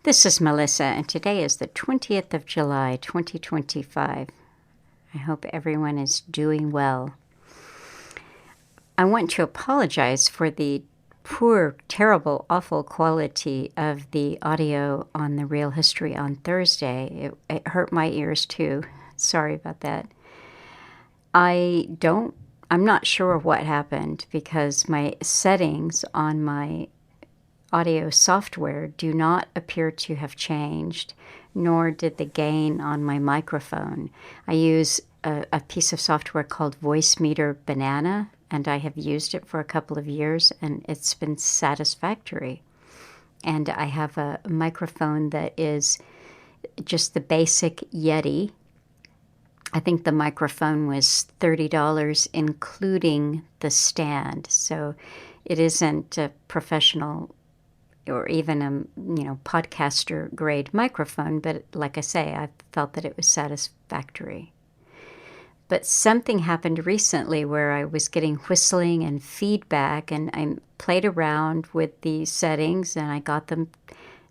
This is Melissa, and today is the 20th of July, 2025. I hope everyone is doing well. I want to apologize for the poor, terrible, awful quality of the audio on the Real History on Thursday. It hurt my ears too. Sorry about that. I'm not sure what happened because my settings on my audio software do not appear to have changed, nor did the gain on my microphone. I use a piece of software called Voice Meter Banana, and I have used it for a couple of years, and it's been satisfactory. And I have a microphone that is just the basic Yeti. I think the microphone was $30, including the stand. So it isn't a professional or even a podcaster grade microphone, but like I say, I felt that it was satisfactory. But something happened recently where I was getting whistling and feedback, and I played around with the settings, and I got them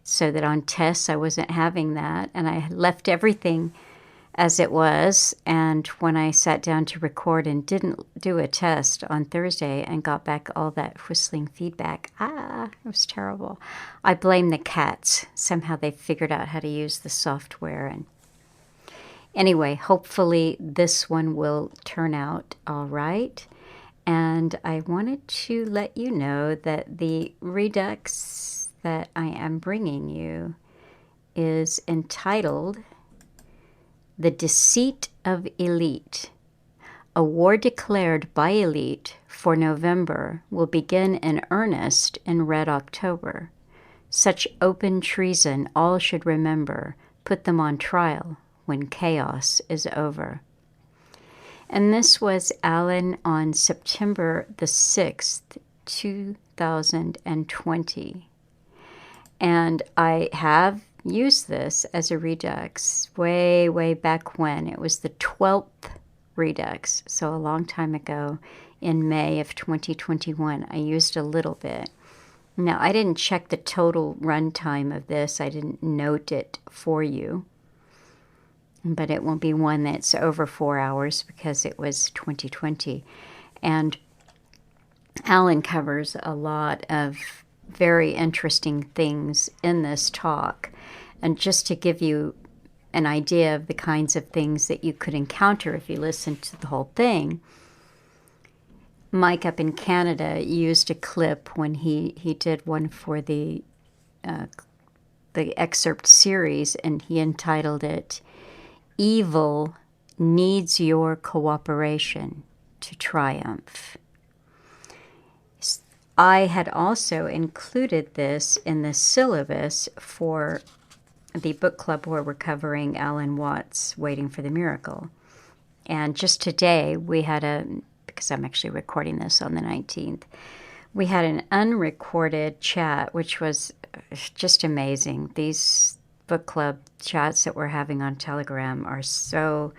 so that on tests I wasn't having that, and I left everything as it was. And when I sat down to record and didn't do a test on Thursday and got back all that whistling feedback, it was terrible. I blame the cats. Somehow they figured out how to use the software. And anyway, hopefully this one will turn out all right. And I wanted to let you know that the Redux that I am bringing you is entitled The Deceit of Elite. A war declared by Elite for November will begin in earnest in Red October. Such open treason all should remember, put them on trial when chaos is over. And this was Alan on September the 6th, 2020. And I have used this as a Redux way back when. It was the 12th Redux, so a long time ago in May of 2021. I used a little bit. Now, I didn't check the total runtime of this. I didn't note it for you. But it won't be one that's over 4 hours because it was 2020. And Alan covers a lot of very interesting things in this talk. And just to give you an idea of the kinds of things that you could encounter if you listen to the whole thing, Mike up in Canada used a clip when he did one for the excerpt series, and he entitled it, "Evil Needs Your Cooperation to Triumph." I had also included this in the syllabus for the book club where we're covering Alan Watts' Waiting for the Miracle. And just today we had because I'm actually recording this on the 19th, we had an unrecorded chat, which was just amazing. These book club chats that we're having on Telegram are so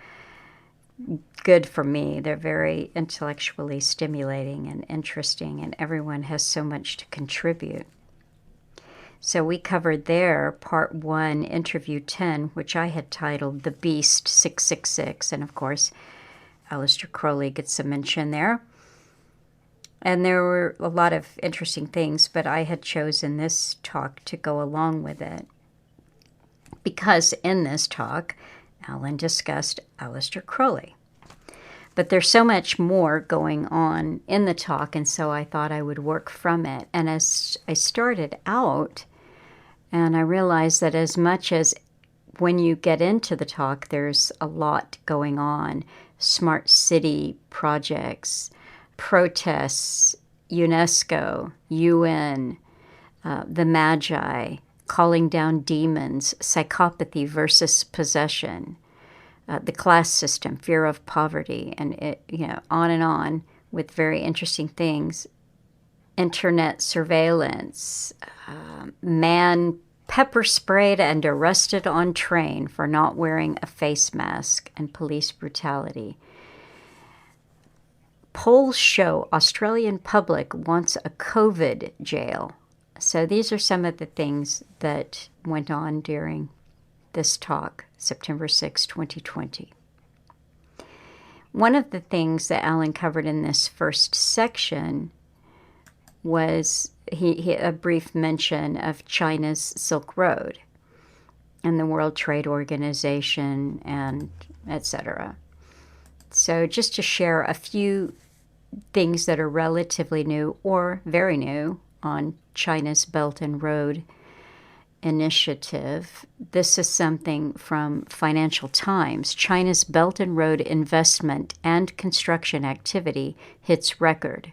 good for me. They're very intellectually stimulating and interesting, and everyone has so much to contribute. So we covered there part 1, interview 10, which I had titled The Beast 666, and of course Aleister Crowley gets a mention there. And there were a lot of interesting things, but I had chosen this talk to go along with it because in this talk Alan discussed Aleister Crowley. But there's so much more going on in the talk, and so I thought I would work from it. And as I started out, and I realized that as much as when you get into the talk, there's a lot going on. Smart city projects, protests, UNESCO, UN, the Magi, calling down demons, psychopathy versus possession, the class system, fear of poverty, and on and on with very interesting things. Internet surveillance, man pepper sprayed and arrested on train for not wearing a face mask, and police brutality. Polls show Australian public wants a COVID jail. So these are some of the things that went on during this talk, September 6, 2020. One of the things that Alan covered in this first section was a brief mention of China's Silk Road and the World Trade Organization and etc. So just to share a few things that are relatively new or very new on China's Belt and Road Initiative. This is something from Financial Times. China's Belt and Road investment and construction activity hits record.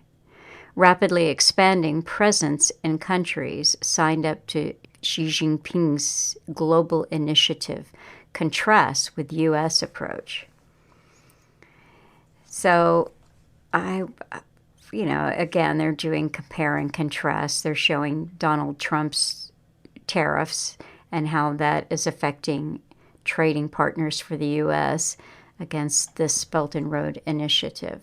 Rapidly expanding presence in countries signed up to Xi Jinping's global initiative contrasts with U.S. approach. So, again, they're doing compare and contrast. They're showing Donald Trump's tariffs and how that is affecting trading partners for the U.S. against this Belt and Road Initiative.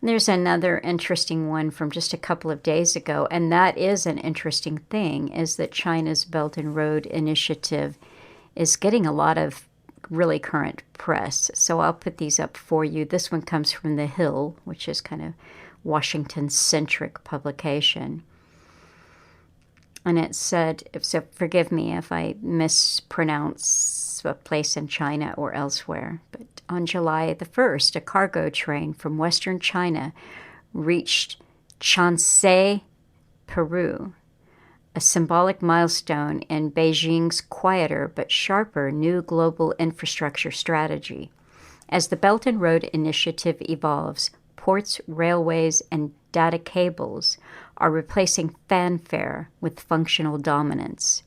There's another interesting one from just a couple of days ago, and that is an interesting thing, is that China's Belt and Road Initiative is getting a lot of really current press. So I'll put these up for you. This one comes from The Hill, which is kind of Washington-centric publication. And it said, so forgive me if I mispronounce a place in China or elsewhere, but on July the 1st, a cargo train from western China reached Chansay, Peru, a symbolic milestone in Beijing's quieter but sharper new global infrastructure strategy. As the Belt and Road Initiative evolves, ports, railways, and data cables are replacing fanfare with functional dominance.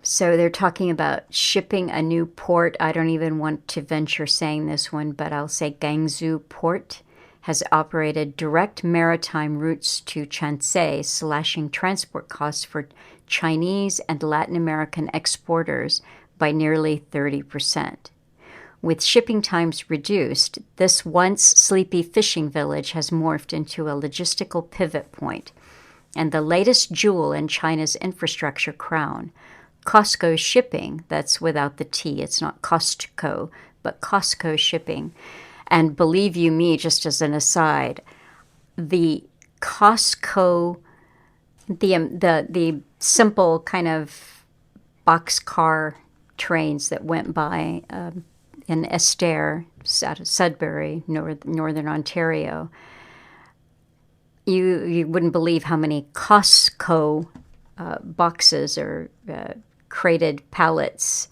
So they're talking about shipping a new port. I don't even want to venture saying this one, but I'll say Guangzhou Port has operated direct maritime routes to Chansay, slashing transport costs for Chinese and Latin American exporters by nearly 30%. With shipping times reduced, this once sleepy fishing village has morphed into a logistical pivot point, and the latest jewel in China's infrastructure crown, Costco Shipping, that's without the T, it's not Costco, but Costco Shipping. And believe you me, just as an aside, the Costco, the simple kind of boxcar trains that went by in Esther, out of Sudbury, northern Ontario, you wouldn't believe how many Costco boxes or crated pallets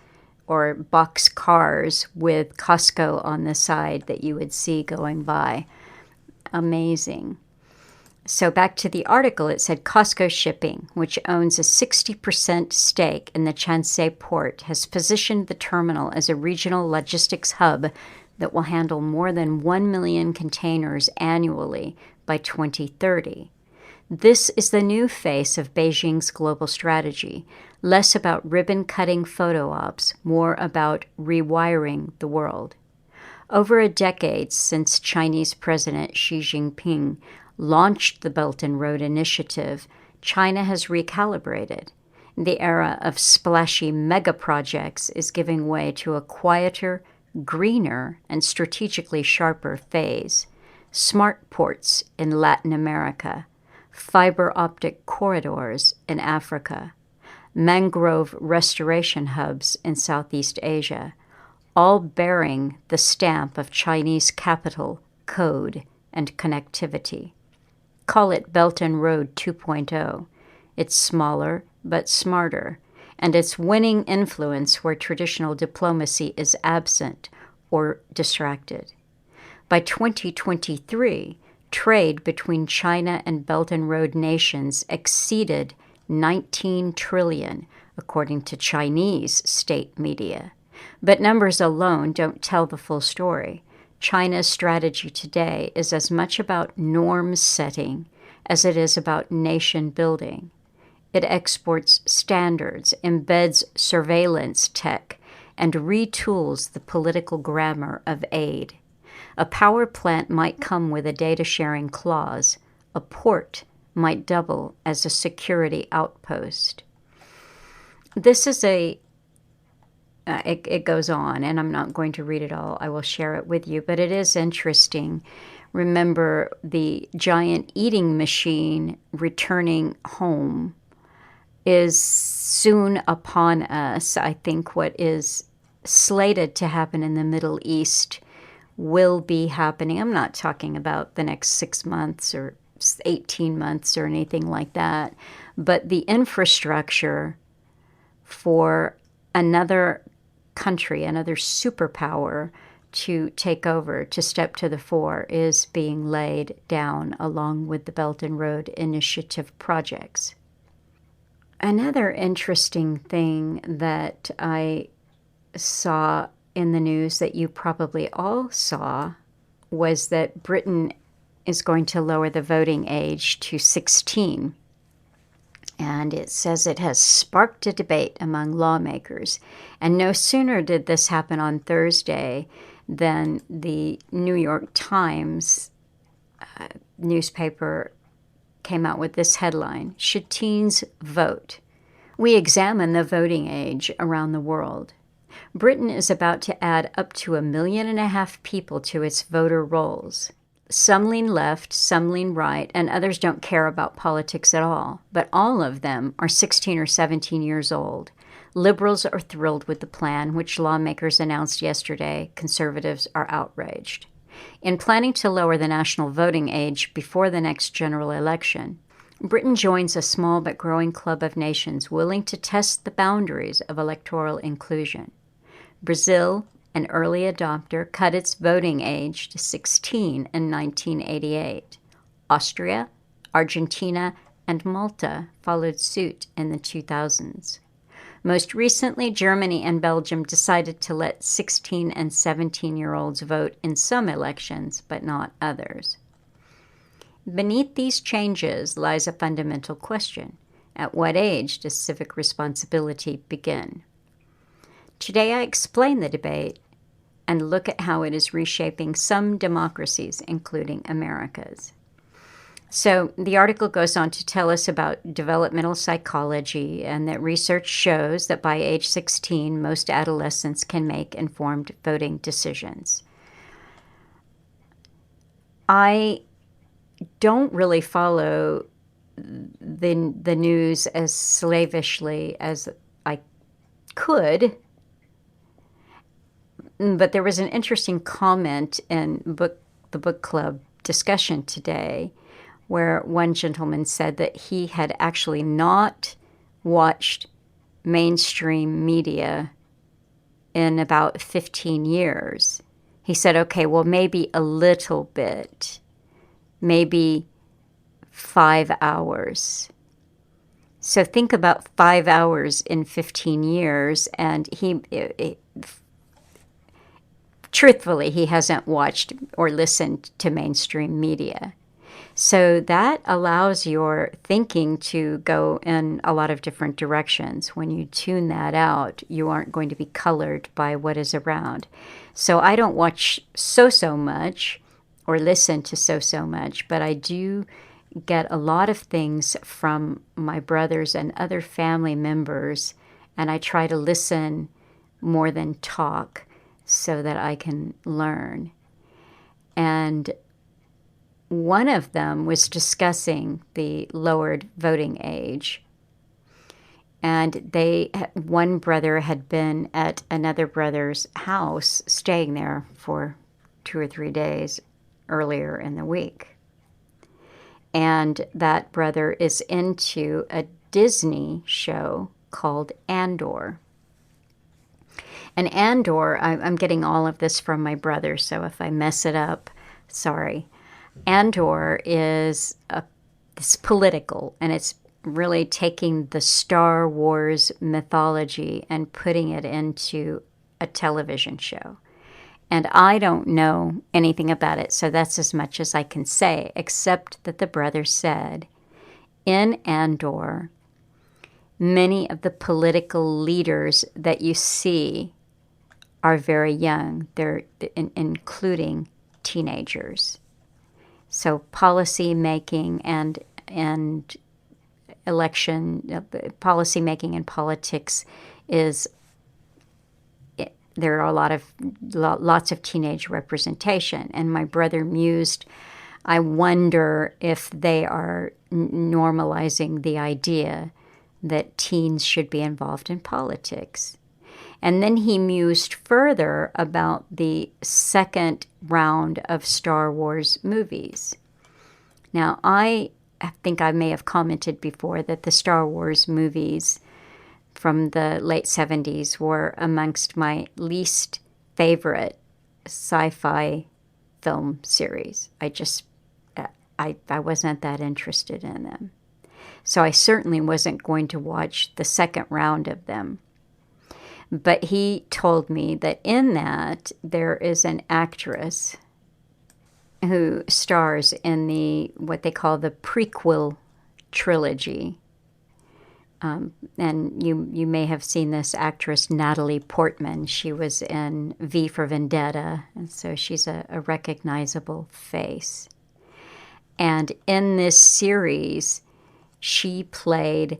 or box cars with Costco on the side that you would see going by. Amazing. So back to the article, it said Costco Shipping, which owns a 60% stake in the Chansay port, has positioned the terminal as a regional logistics hub that will handle more than 1 million containers annually by 2030. This is the new face of Beijing's global strategy, less about ribbon-cutting photo ops, more about rewiring the world. Over a decade since Chinese President Xi Jinping launched the Belt and Road Initiative, China has recalibrated. The era of splashy mega projects is giving way to a quieter, greener, and strategically sharper phase. Smart ports in Latin America, fiber optic corridors in Africa, mangrove restoration hubs in Southeast Asia, all bearing the stamp of Chinese capital, code, and connectivity. Call it Belt and Road 2.0. It's smaller but smarter, and it's winning influence where traditional diplomacy is absent or distracted. By 2023, trade between China and Belt and Road nations exceeded 19 trillion, according to Chinese state media. But numbers alone don't tell the full story. China's strategy today is as much about norm setting as it is about nation building. It exports standards, embeds surveillance tech, and retools the political grammar of aid. A power plant might come with a data-sharing clause, a port might double as a security outpost. This is it goes on, and I'm not going to read it all. I will share it with you, but it is interesting. Remember, the giant eating machine returning home is soon upon us. I think what is slated to happen in the Middle East will be happening. I'm not talking about the next 6 months or 18 months or anything like that, but the infrastructure for another country, another superpower to take over, to step to the fore, is being laid down along with the Belt and Road Initiative projects. Another interesting thing that I saw in the news that you probably all saw was that Britain is going to lower the voting age to 16. And it says it has sparked a debate among lawmakers. And no sooner did this happen on Thursday than the New York Times newspaper came out with this headline: "Should Teens Vote?" We examine the voting age around the world. Britain is about to add up to 1.5 million people to its voter rolls. Some lean left, some lean right, and others don't care about politics at all. But all of them are 16 or 17 years old. Liberals are thrilled with the plan, which lawmakers announced yesterday. Conservatives are outraged. In planning to lower the national voting age before the next general election, Britain joins a small but growing club of nations willing to test the boundaries of electoral inclusion. Brazil, an early adopter, cut its voting age to 16 in 1988. Austria, Argentina, and Malta followed suit in the 2000s. Most recently, Germany and Belgium decided to let 16 and 17-year-olds vote in some elections, but not others. Beneath these changes lies a fundamental question: at what age does civic responsibility begin? Today I explain the debate and look at how it is reshaping some democracies, including America's. So the article goes on to tell us about developmental psychology, and that research shows that by age 16, most adolescents can make informed voting decisions. I don't really follow the news as slavishly as I could, but there was an interesting comment in the book club discussion today where one gentleman said that he had actually not watched mainstream media in about 15 years. He said, okay, well, maybe a little bit, maybe 5 hours. So think about 5 hours in 15 years, and truthfully, he hasn't watched or listened to mainstream media. So that allows your thinking to go in a lot of different directions. When you tune that out, you aren't going to be colored by what is around. So I don't watch so much or listen to so much, but I do get a lot of things from my brothers and other family members, and I try to listen more than talk so that I can learn. And one of them was discussing the lowered voting age. And one brother had been at another brother's house, staying there for 2 or 3 days earlier in the week. And that brother is into a Disney show called Andor. And Andor, I'm getting all of this from my brother, so if I mess it up, sorry. Andor is it's political, and it's really taking the Star Wars mythology and putting it into a television show. And I don't know anything about it, so that's as much as I can say, except that the brother said, in Andor, many of the political leaders that you see are very young. They're including teenagers. So policy making and and election policy making and politics is there are lots of teenage representation. And my brother mused, I wonder if they are normalizing the idea that teens should be involved in politics. And then he mused further about the second round of Star Wars movies. Now, I think I may have commented before that the Star Wars movies from the late 70s were amongst my least favorite sci-fi film series. I wasn't that interested in them. So I certainly wasn't going to watch the second round of them. But he told me that in that there is an actress who stars in what they call the prequel trilogy. And you may have seen this actress, Natalie Portman. She was in V for Vendetta, and so she's a recognizable face. And in this series, she played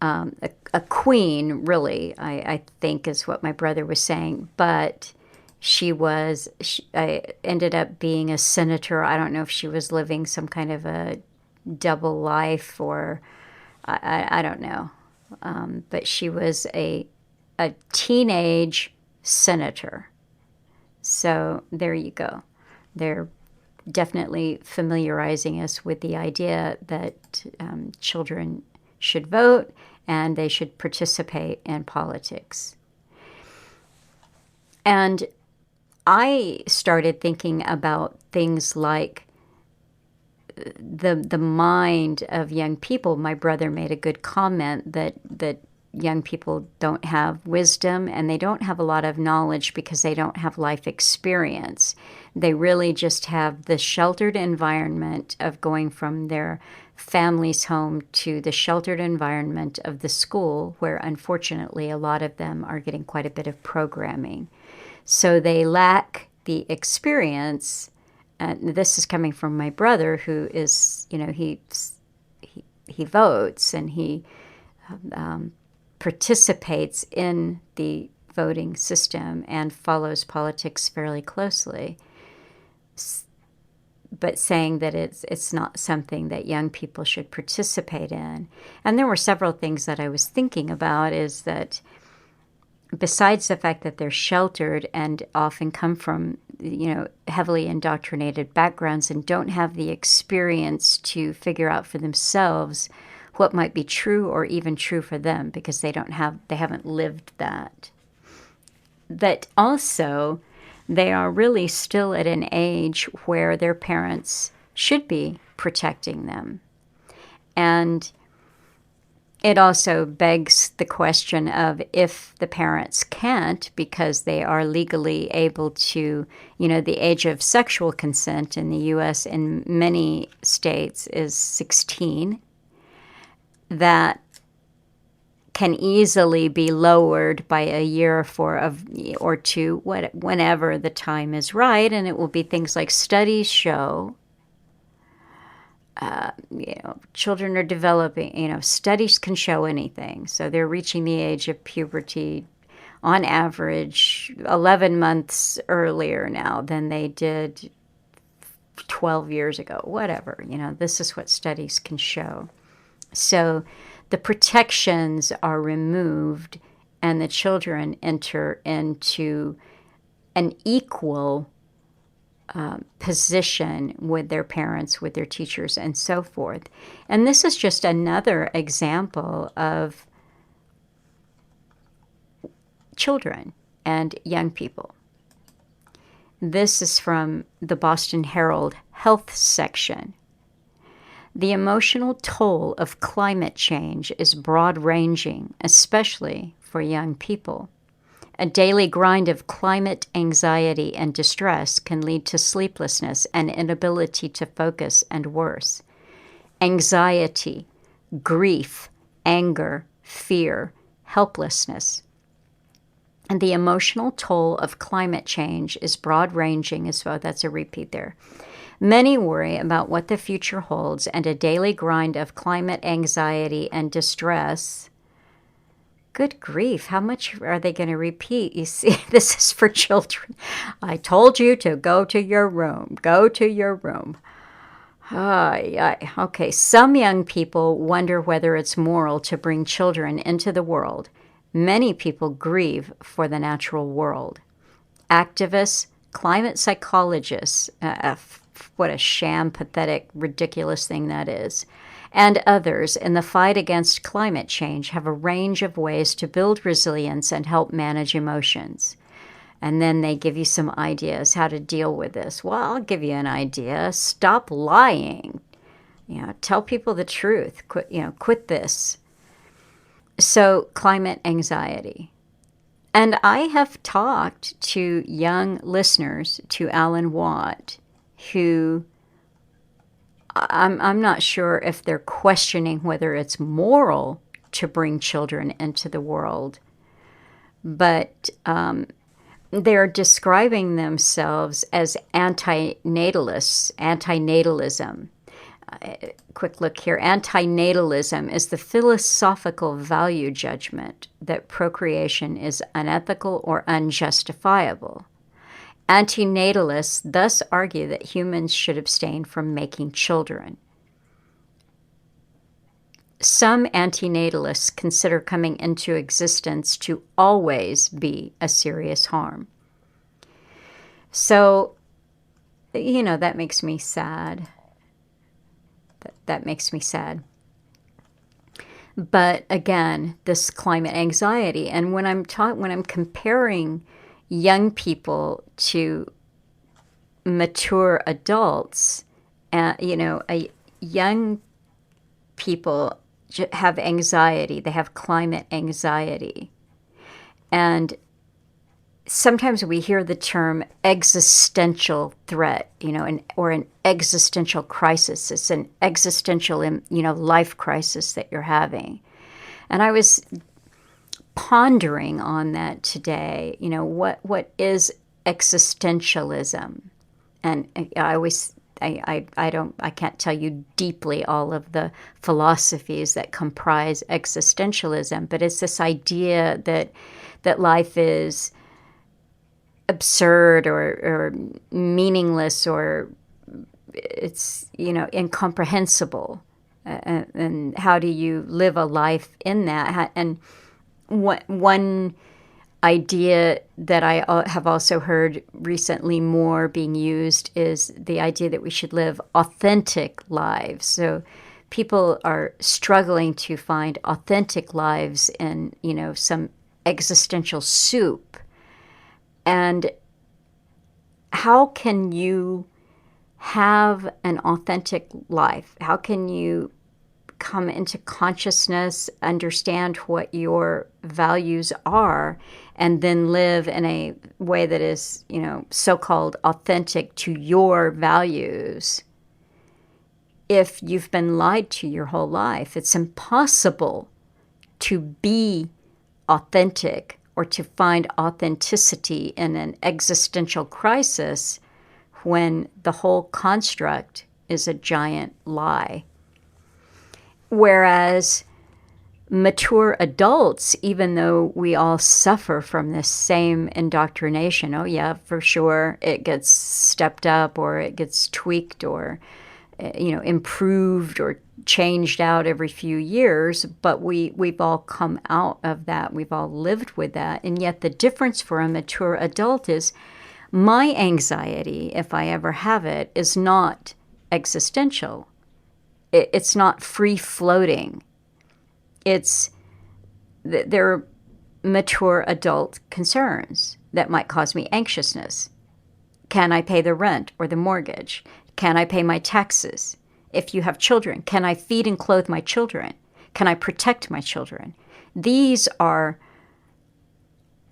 a queen, really, I think is what my brother was saying. But she ended up being a senator. I don't know if she was living some kind of a double life or I don't know. But she was a teenage senator. So there you go. They're definitely familiarizing us with the idea that children should vote and they should participate in politics. And I started thinking about things like the mind of young people. My brother made a good comment that young people don't have wisdom and they don't have a lot of knowledge because they don't have life experience. They really just have the sheltered environment of going from their family's home to the sheltered environment of the school, where unfortunately a lot of them are getting quite a bit of programming. So they lack the experience. This is coming from my brother, who is, he votes and he participates in the voting system and follows politics fairly closely, but saying that it's not something that young people should participate in. And there were several things that I was thinking about, is that besides the fact that they're sheltered and often come from, heavily indoctrinated backgrounds and don't have the experience to figure out for themselves what might be true or even true for them, because they haven't lived that. But also, they are really still at an age where their parents should be protecting them. And it also begs the question of, if the parents can't because they are legally able to, the age of sexual consent in the U.S. in many states is 16, that can easily be lowered by a year or two, whenever the time is right. And it will be things like studies show, children are developing, studies can show anything. So they're reaching the age of puberty on average 11 months earlier now than they did 12 years ago, whatever. This is what studies can show. So the protections are removed and the children enter into an equal position with their parents, with their teachers, and so forth. And this is just another example of children and young people. This is from the Boston Herald Health section. The emotional toll of climate change is broad-ranging, especially for young people. A daily grind of climate anxiety and distress can lead to sleeplessness and inability to focus, and worse. Anxiety, grief, anger, fear, helplessness. And the emotional toll of climate change is broad-ranging as well. That's a repeat there. Many worry about what the future holds, and a daily grind of climate anxiety and distress. Good grief, how much are they going to repeat? You see, this is for children. I told you to go to your room. Go to your room. Okay, some young people wonder whether it's moral to bring children into the world. Many people grieve for the natural world. Activists, climate psychologists, what a sham, pathetic, ridiculous thing that is, and others in the fight against climate change have a range of ways to build resilience and help manage emotions. And then they give you some ideas how to deal with this. Well, I'll give you an idea. Stop lying. Tell people the truth. Quit this. So, climate anxiety. And I have talked to young listeners to Alan Watt who I'm not sure if they're questioning whether it's moral to bring children into the world, but they're describing themselves as antinatalists, antinatalism. Quick look here. Antinatalism is the philosophical value judgment that procreation is unethical or unjustifiable. Antinatalists thus argue that humans should abstain from making children. Some antinatalists consider coming into existence to always be a serious harm. So, that makes me sad. That makes me sad. But again, this climate anxiety, and when I'm comparing young people to mature adults, young people have anxiety. They have climate anxiety, and sometimes we hear the term existential threat, or an existential crisis. It's an existential, life crisis that you're having. And I was pondering on that today. What is existentialism? And I can't tell you deeply all of the philosophies that comprise existentialism, but it's this idea that life is absurd or meaningless, or it's incomprehensible, and how do you live a life in that? And one idea that I have also heard recently more being used is the idea that we should live authentic lives. So people are struggling to find authentic lives in some existential soup. And how can you have an authentic life? How can you come into consciousness, understand what your values are, and then live in a way that is, so-called authentic to your values? If you've been lied to your whole life, it's impossible to be authentic or to find authenticity in an existential crisis when the whole construct is a giant lie. Whereas mature adults, even though we all suffer from this same indoctrination, oh yeah, for sure, it gets stepped up or it gets tweaked or, improved or changed out every few years, but we've all come out of that. We've all lived with that. And yet the difference for a mature adult is my anxiety, if I ever have it, is not existential. It's not free-floating. There are mature adult concerns that might cause me anxiousness. Can I pay the rent or the mortgage? Can I pay my taxes? If you have children, can I feed and clothe my children? Can I protect my children? These are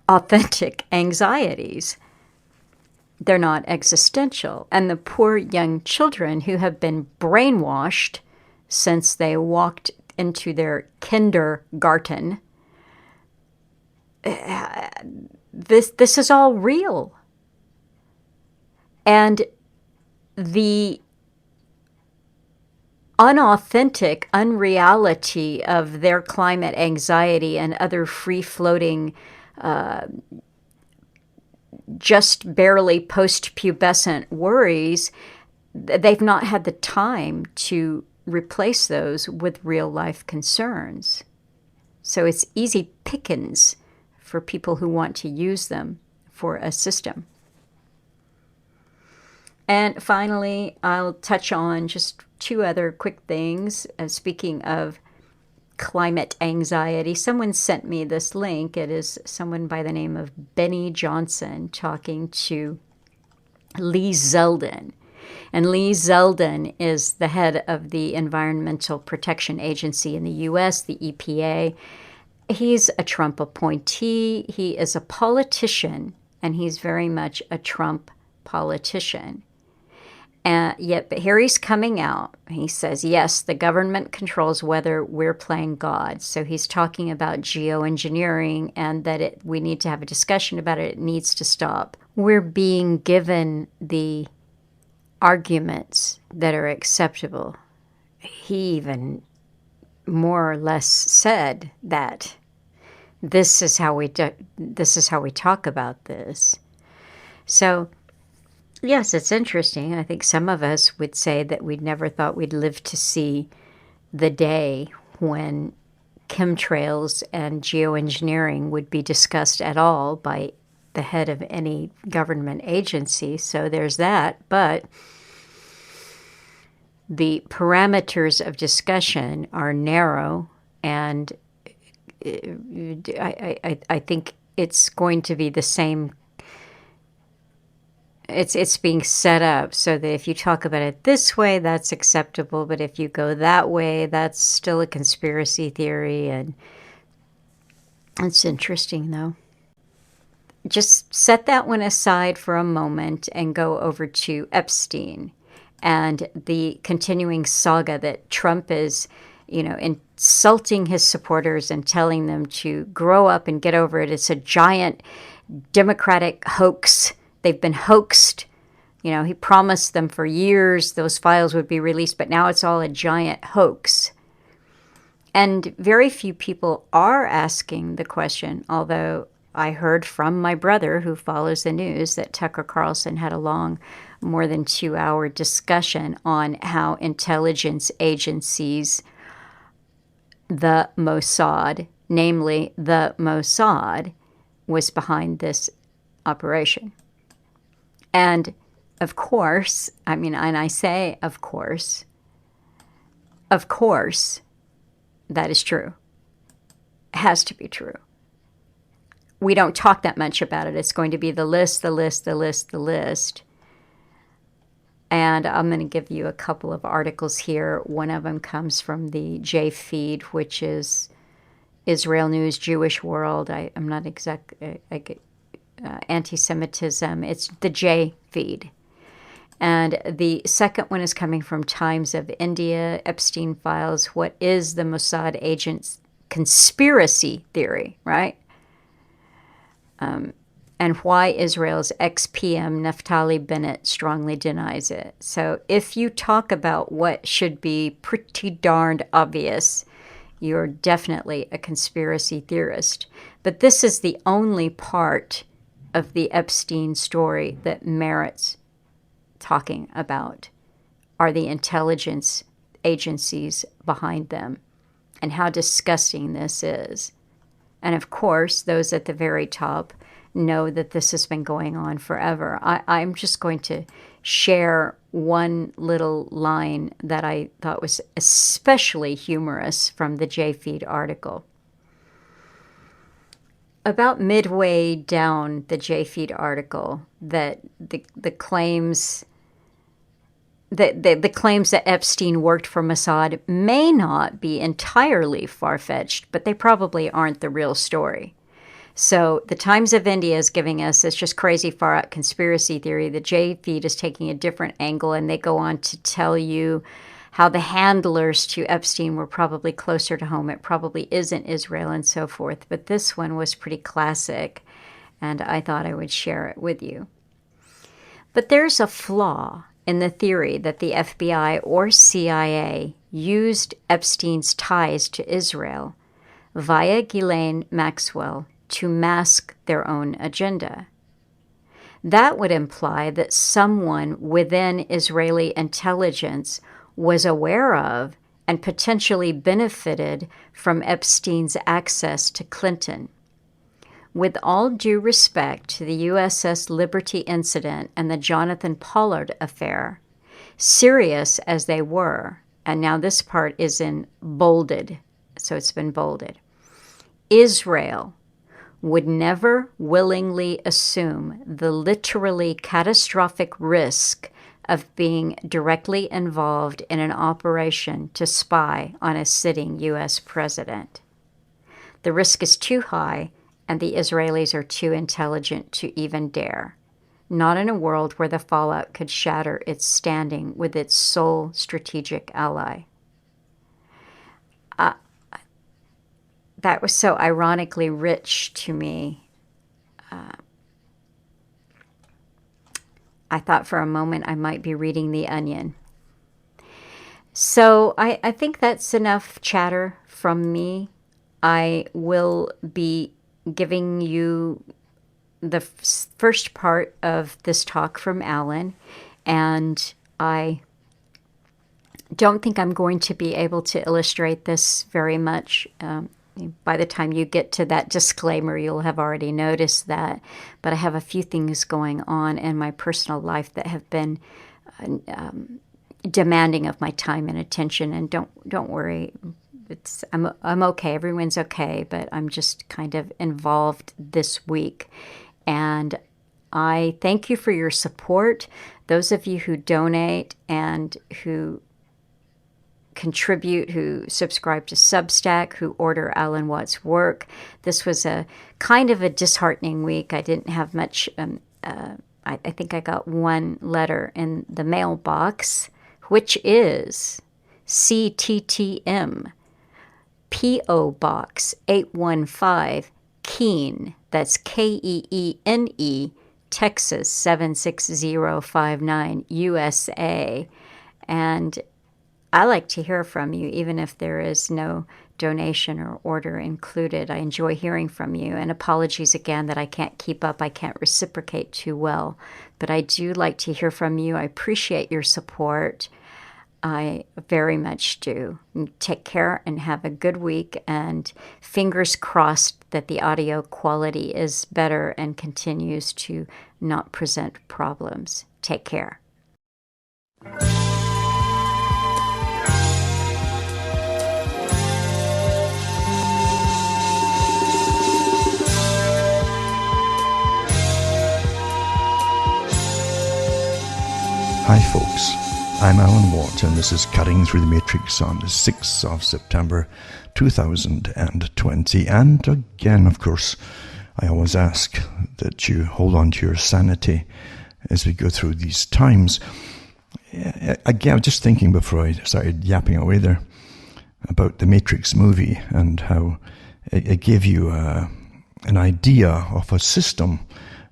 authentic anxieties. They're not existential. And the poor young children who have been brainwashed since they walked into their kindergarten, this is all real. And the unauthentic unreality of their climate anxiety and other free-floating, just barely post-pubescent worries, they've not had the time to replace those with real-life concerns. So it's easy pickings for people who want to use them for a system. And finally, I'll touch on just two other quick things. Speaking of climate anxiety, someone sent me this link. It is someone by the name of Benny Johnson talking to Lee Zeldin. And Lee Zeldin is the head of the Environmental Protection Agency in the U.S., the EPA. He's a Trump appointee. He is a politician, and he's very much a Trump politician. But here he's coming out. He says, yes, the government controls weather. We're playing God. So he's talking about geoengineering and that we need to have a discussion about it. It needs to stop. We're being given the arguments that are acceptable. He even more or less said that this is how we talk about this. So yes, it's interesting. I think some of us would say that we'd never thought we'd live to see the day when chemtrails and geoengineering would be discussed at all by the head of any government agency. So there's that. But the parameters of discussion are narrow, and I think it's going to be the same. It's being set up so that if you talk about it this way, that's acceptable, but if you go that way, that's still a conspiracy theory. And it's interesting, though. Just set that one aside for a moment and go over to Epstein and the continuing saga that Trump is, insulting his supporters and telling them to grow up and get over it. It's a giant Democratic hoax. They've been hoaxed. He promised them for years those files would be released, but now it's all a giant hoax. And very few people are asking the question, although I heard from my brother who follows the news that Tucker Carlson had a long, more than 2-hour discussion on how intelligence agencies, the Mossad, namely the Mossad, was behind this operation. And of course, and I say of course, that is true. It has to be true. We don't talk that much about it. It's going to be the list. And I'm going to give you a couple of articles here. One of them comes from the J feed, which is Israel News, Jewish World. I'm not anti-Semitism. It's the J feed. And the second one is coming from Times of India, Epstein Files. What is the Mossad agent's conspiracy theory, right? And why Israel's ex-PM Naftali Bennett strongly denies it. So if you talk about what should be pretty darned obvious, you're definitely a conspiracy theorist. But this is the only part of the Epstein story that merits talking about, are the intelligence agencies behind them and how disgusting this is. And of course, those at the very top know that this has been going on forever. I'm just going to share one little line that I thought was especially humorous from the JFeed article. About midway down the JFeed article, that the claims that Epstein worked for Mossad may not be entirely far-fetched, but they probably aren't the real story. So the Times of India is giving us this just crazy far-out conspiracy theory. The JFeed is taking a different angle, and they go on to tell you how the handlers to Epstein were probably closer to home. It probably isn't Israel and so forth. But this one was pretty classic, and I thought I would share it with you. But there's a flaw in the theory that the FBI or CIA used Epstein's ties to Israel via Ghislaine Maxwell to mask their own agenda. That would imply that someone within Israeli intelligence was aware of and potentially benefited from Epstein's access to Clinton. With all due respect to the USS Liberty incident and the Jonathan Pollard affair, serious as they were, and now this part is in bolded, so it's been bolded, Israel would never willingly assume the literally catastrophic risk of being directly involved in an operation to spy on a sitting U.S. president. The risk is too high, and the Israelis are too intelligent to even dare. Not in a world where the fallout could shatter its standing with its sole strategic ally. That was so ironically rich to me. I thought for a moment I might be reading The Onion. So I think that's enough chatter from me. I will be giving you the first part of this talk from Alan, and I don't think I'm going to be able to illustrate this very much. By the time you get to that disclaimer, you'll have already noticed that. But I have a few things going on in my personal life that have been demanding of my time and attention. And don't worry, I'm okay. Everyone's okay, but I'm just kind of involved this week. And I thank you for your support. Those of you who donate and who contribute, who subscribe to Substack, who order Alan Watts' work. This was a kind of a disheartening week. I didn't have much. I think I got one letter in the mailbox, which is CTTM, P.O. Box 815, Keene. That's Keene, Texas 76059, USA. And I like to hear from you, even if there is no donation or order included. I enjoy hearing from you. And apologies again that I can't keep up. I can't reciprocate too well. But I do like to hear from you. I appreciate your support. I very much do. Take care and have a good week. And fingers crossed that the audio quality is better and continues to not present problems. Take care. Hi folks, I'm Alan Watt and this is Cutting Through the Matrix on the 6th of September 2020. And again, of course, I always ask that you hold on to your sanity as we go through these times. Again, I was just thinking before I started yapping away there about the Matrix movie and how it gave you an idea of a system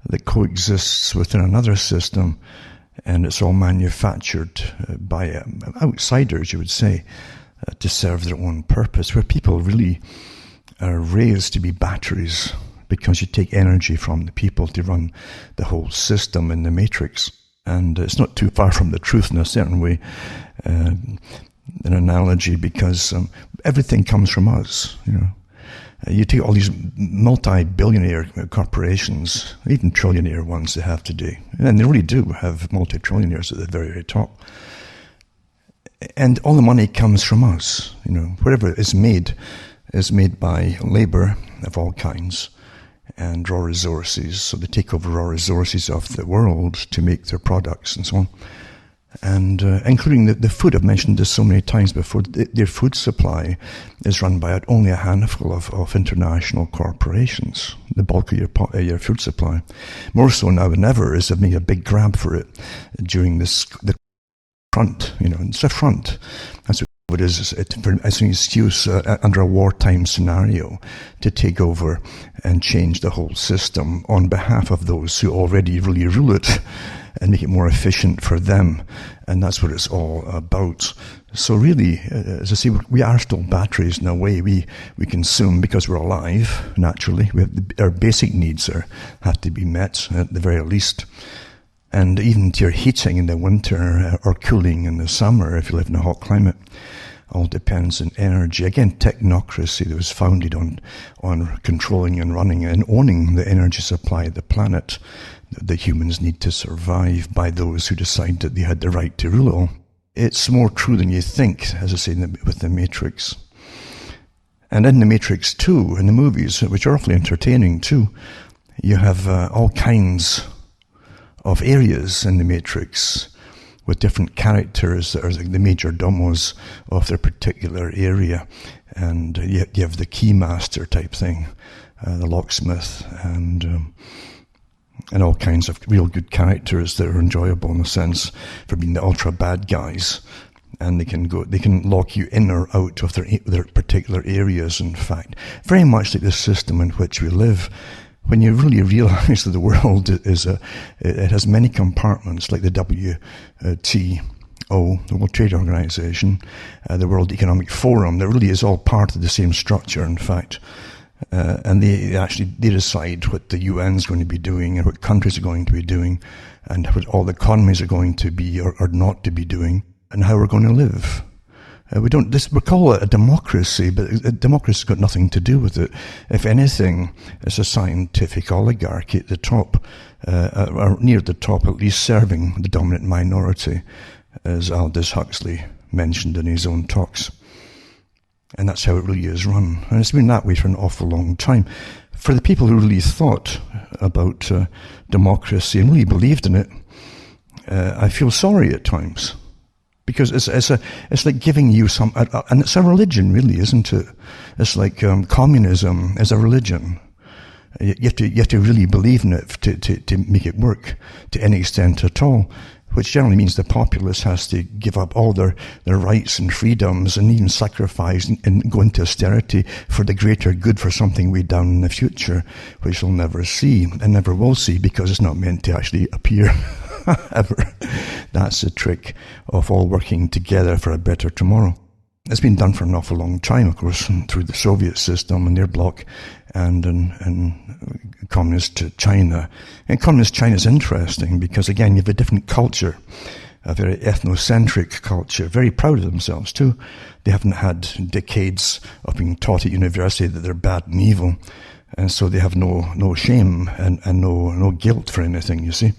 that coexists within another system. And it's all manufactured by outsiders, you would say, to serve their own purpose, where people really are raised to be batteries because you take energy from the people to run the whole system in the matrix. And it's not too far from the truth in a certain way, an analogy, because everything comes from us, you know. You take all these multi-billionaire corporations, even trillionaire ones they have today, and they really do have multi-trillionaires at the very, very top. And all the money comes from us. You know, whatever is made by labor of all kinds and raw resources. So they take over raw resources of the world to make their products and so on. And including the food. I've mentioned this so many times before. Their food supply is run by only a handful of international corporations. The bulk of your food supply, more so now than ever, is they've made a big grab for it during the front. It's a front. That's what it is. It's an excuse under a wartime scenario to take over and change the whole system on behalf of those who already really rule it and make it more efficient for them. And that's what it's all about. So really, as I say, we are still batteries in a way. We consume because we're alive, naturally. Our basic needs have to be met at the very least. And even to your heating in the winter or cooling in the summer, if you live in a hot climate, all depends on energy. Again, technocracy that was founded on controlling and running and owning the energy supply of the planet that humans need to survive by those who decide that they had the right to rule it all. It's more true than you think, as I say, with the Matrix. And in the Matrix 2, in the movies, which are awfully entertaining too, you have all kinds of areas in the Matrix with different characters that are like the major domos of their particular area. And you have the keymaster type thing, the locksmith, and all kinds of real good characters that are enjoyable in a sense for being the ultra bad guys. And they can lock you in or out of their particular areas, in fact. Very much like the system in which we live. When you really realize that the world it has many compartments, like the WTO, the World Trade Organization, the World Economic Forum, that really is all part of the same structure, in fact. And they decide what the UN is going to be doing and what countries are going to be doing and what all the economies are going to be or not to be doing and how we're going to live. We call it a democracy, but democracy's got nothing to do with it. If anything, it's a scientific oligarchy at the top, or near the top at least, serving the dominant minority, as Aldous Huxley mentioned in his own talks. And that's how it really is run. And it's been that way for an awful long time. For the people who really thought about democracy and really believed in it, I feel sorry at times. Because it's like giving you and it's a religion, really, isn't it? It's like communism is a religion. You have to really believe in it to make it work to any extent at all, which generally means the populace has to give up all their rights and freedoms and even sacrifice and go into austerity for the greater good, for something way down in the future, which we'll never see and never will see because it's not meant to actually appear. Ever. That's the trick of all working together for a better tomorrow. It's been done for an awful long time, of course, through the Soviet system and their bloc and in communist China. And communist China is interesting because, again, you have a different culture, a very ethnocentric culture, very proud of themselves too. They haven't had decades of being taught at university that they're bad and evil, and so they have no shame and no guilt for anything, you see.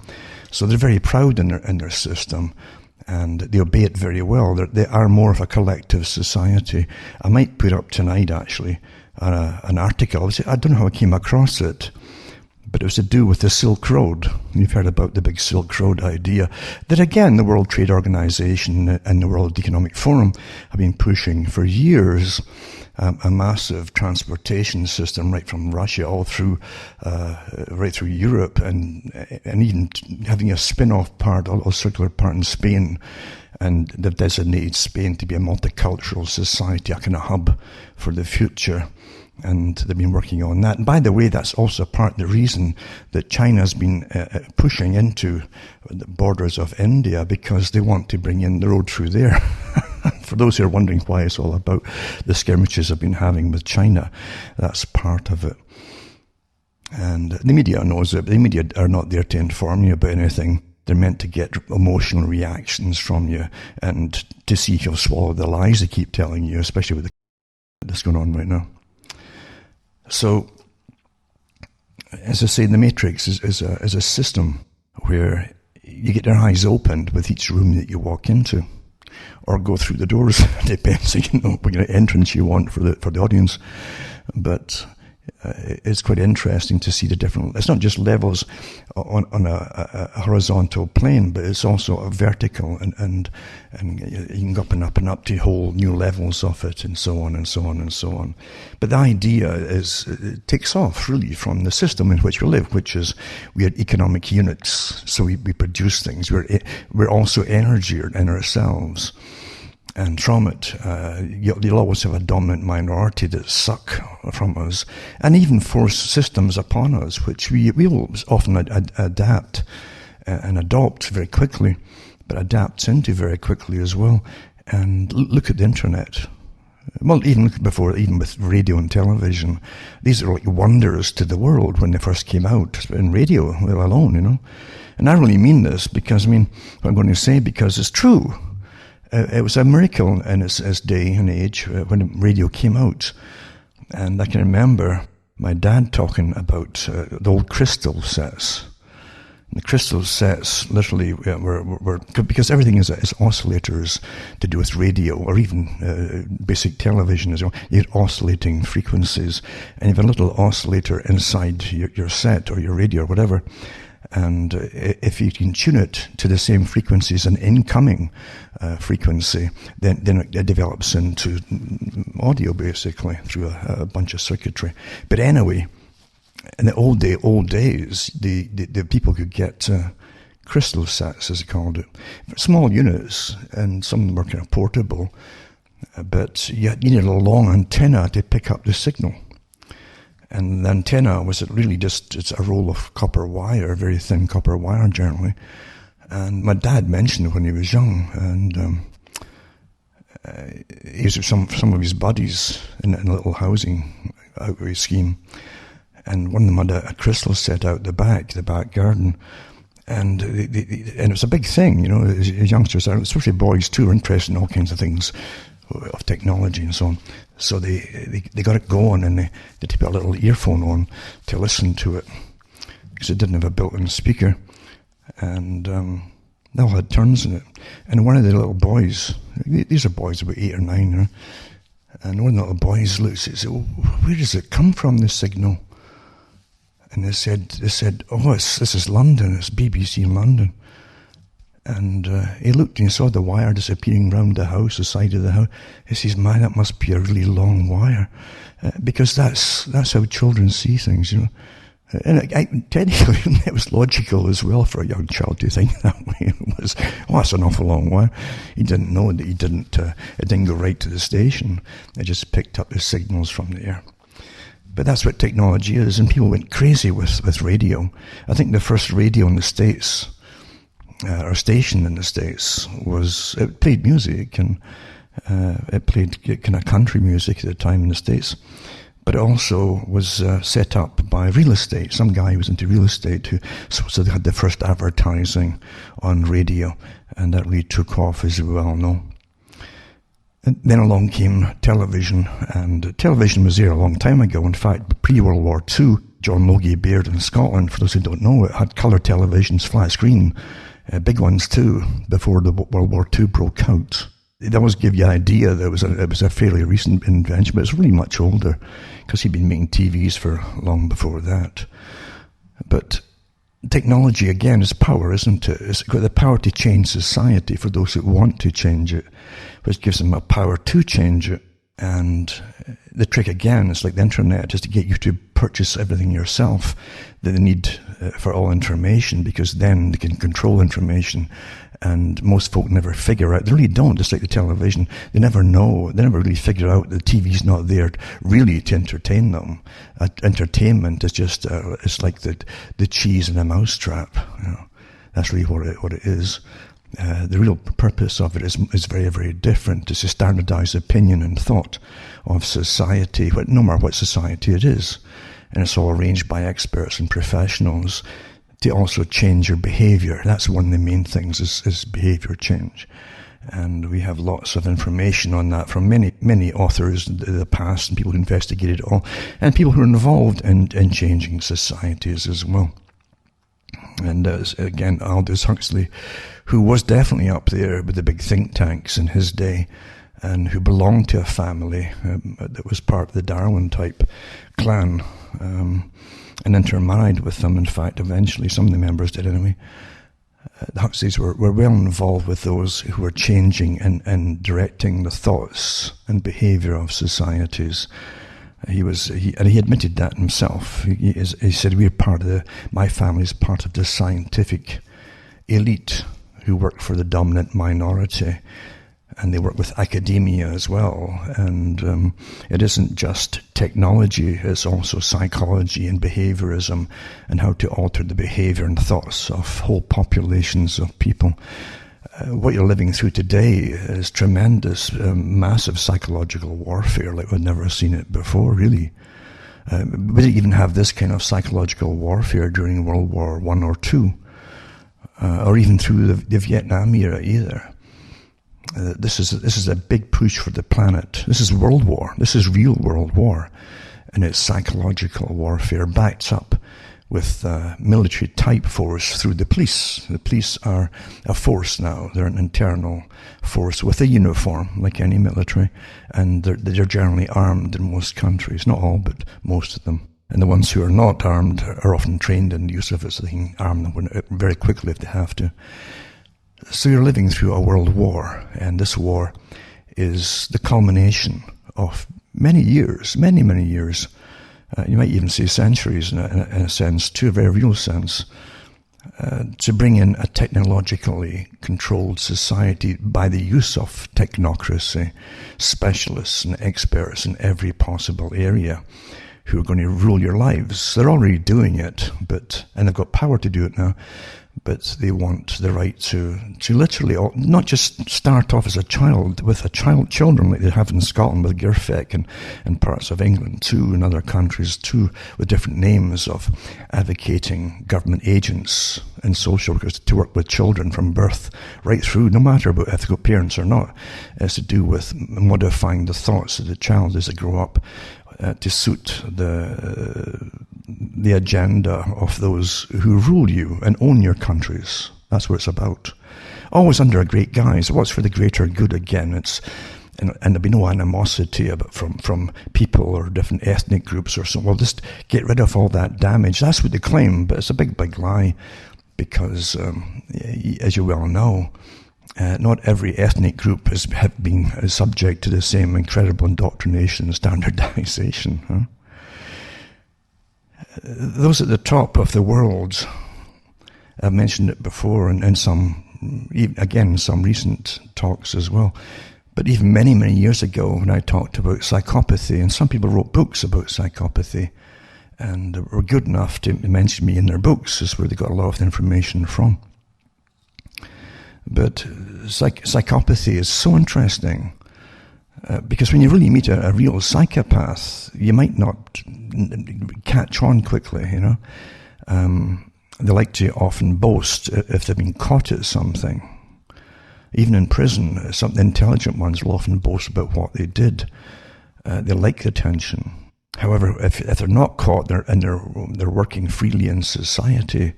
So they're very proud in their system, and they obey it very well. They are more of a collective society. I might put up tonight, actually, an article. I don't know how I came across it, but it was to do with the Silk Road. You've heard about the big Silk Road idea that, again, the World Trade Organization and the World Economic Forum have been pushing for years. A massive transportation system right from Russia all through, right through Europe, and even having a spin-off part, a circular part in Spain, and they've designated Spain to be a multicultural society, a kind of hub for the future. And they've been working on that. And by the way, that's also part of the reason that China's been pushing into the borders of India, because they want to bring in the road through there. For those who are wondering why it's all about the skirmishes I've been having with China, that's part of it. And the media knows it, but the media are not there to inform you about anything. They're meant to get emotional reactions from you and to see if you'll swallow the lies they keep telling you, especially with that's going on right now. So, as I say, the Matrix is a system where you get your eyes opened with each room that you walk into, or go through the doors. Depends, what kind of entrance you want for the audience. But it's quite interesting to see the different, it's not just levels on a horizontal plane, but it's also a vertical, and you can go up and up and up to whole new levels of it, and so on and so on and so on. But the idea is, it takes off really from the system in which we live, which is we are economic units, so we produce things. We're also energy in ourselves. And from it, you'll always have a dominant minority that suck from us, and even force systems upon us, which we will often adapt and adopt very quickly, but adapts into very quickly as well. And look at the internet. Well, even with radio and television, these are like wonders to the world when they first came out, in radio alone, you know. And I really mean this because, what I'm going to say, because it's true. It was a miracle in its day and age when radio came out. And I can remember my dad talking about the old crystal sets. And the crystal sets literally were because everything is oscillators to do with radio, or even basic television as well. You have oscillating frequencies, and you have a little oscillator inside your set or your radio or whatever. And if you can tune it to the same frequency as an incoming frequency, then it develops into audio, basically, through a bunch of circuitry. But anyway, in the old days, the people could get crystal sets, as they called it, small units, and some of them were kind of portable, but you needed a long antenna to pick up the signal. And the antenna was really it's a roll of copper wire, very thin copper wire generally. And my dad mentioned when he was young, and he was with some of his buddies in a little housing outreach scheme. And one of them had a crystal set out the back garden. And it was a big thing, you know, as youngsters, especially boys too, are interested in all kinds of things, of technology and so on. So they got it going, and they put a little earphone on to listen to it, because it didn't have a built-in speaker. And they all had turns in it. And one of the little boys, these are boys about 8 or 9, you know, and one of the little boys looks and said, "Well, where does it come from, this signal?" And they said, "Oh, this is London, it's BBC in London." And he looked and he saw the wire disappearing round the house, the side of the house. He says, "Man, that must be a really long wire," because that's how children see things, you know. And technically, it was logical as well for a young child to think that way. It was, that's an awful long wire. He didn't know that it didn't go right to the station. It just picked up the signals from the air. But that's what technology is, and people went crazy with radio. I think the first radio in the States, or station in the States, it played music, and it played kind of country music at the time in the States. But it also was set up by real estate. Some guy who was into real estate, so they had the first advertising on radio, and that really took off, as we well know. And then along came television, and television was there a long time ago. In fact, pre-World War II, John Logie Baird in Scotland, for those who don't know, it had colour televisions, flat screen, big ones too, before the World War II broke out. It always give you an idea that it was a fairly recent invention, but it's really much older, because he'd been making TVs for long before that. But technology, again, is power, isn't it? It's got the power to change society for those who want to change it, which gives them a power to change it. And the trick, again, is like the internet, is to get you to purchase everything yourself that they need for all information, because then they can control information. And most folk never figure out, they really don't, just like the television. They never know, they never really figure out that the TV's not there really to entertain them. Entertainment is just, it's like the cheese in a mousetrap. You know, that's really what it is. The real purpose of it is very, very different. It's to standardize opinion and thought of society, no matter what society it is. And it's all arranged by experts and professionals to also change your behavior. That's one of the main things, is behavior change. And we have lots of information on that from many authors in the past, and people who investigated it all, and people who are involved in changing societies as well. And again, Aldous Huxley, who was definitely up there with the big think tanks in his day, and who belonged to a family that was part of the Darwin type clan, and intermarried with them. In fact, eventually, some of the members did anyway. The Huxleys were well involved with those who were changing and directing the thoughts and behaviour of societies. He admitted that himself. He said, my family is part of the scientific elite who work for the dominant minority, and they work with academia as well. And it isn't just technology, it's also psychology and behaviorism and how to alter the behavior and thoughts of whole populations of people. What you're living through today is tremendous, massive psychological warfare like we've never seen it before, really. We didn't even have this kind of psychological warfare during World War I or II, or even through the Vietnam era either. This is a big push for the planet. This is world war. This is real world war. And it's psychological warfare backed up with military type force through the police. The police are a force now. They're an internal force with a uniform, like any military. And they're generally armed in most countries. Not all, but most of them. And the ones who are not armed are often trained in the use of it, so they can arm them very quickly if they have to. So you're living through a world war, and this war is the culmination of many years, many, many years. You might even say centuries in a sense, to a very real sense, to bring in a technologically controlled society by the use of technocracy, specialists and experts in every possible area who are going to rule your lives. They're already doing it, and they've got power to do it now. But they want the right to literally not just start off as a child with children like they have in Scotland with Girfec and parts of England too, and other countries too, with different names of advocating government agents and social workers to work with children from birth right through, no matter about ethical parents or not. It's to do with modifying the thoughts of the child as they grow up to suit the agenda of those who rule you and own your countries. That's what it's about. Always under a great guise. What's for the greater good again? And there'll be no animosity from people or different ethnic groups or so. Well, just get rid of all that damage. That's what they claim, but it's a big, big lie because, as you well know, not every ethnic group has been subject to the same incredible indoctrination and standardization. Huh? Those at the top of the world, I've mentioned it before, and some recent talks as well, but even many, many years ago when I talked about psychopathy, and some people wrote books about psychopathy, and were good enough to mention me in their books, is where they got a lot of the information from. But psychopathy is so interesting because when you really meet a real psychopath, you might not catch on quickly, you know. They like to often boast if they've been caught at something. Even in prison, some of the intelligent ones will often boast about what they did. They like the attention. However, if they're not caught they're working freely in society,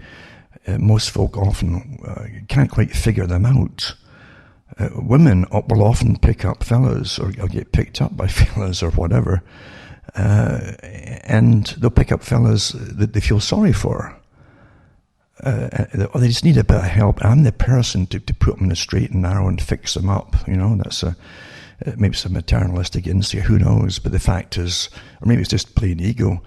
most folk often can't quite figure them out. Women will often pick up fellas or get picked up by fellas or whatever, and they'll pick up fellas that they feel sorry for. Or they just need a bit of help. I'm the person to put them in the straight and narrow and fix them up. You know, that's maybe some maternalistic instinct, who knows? But the fact is, or maybe it's just plain ego,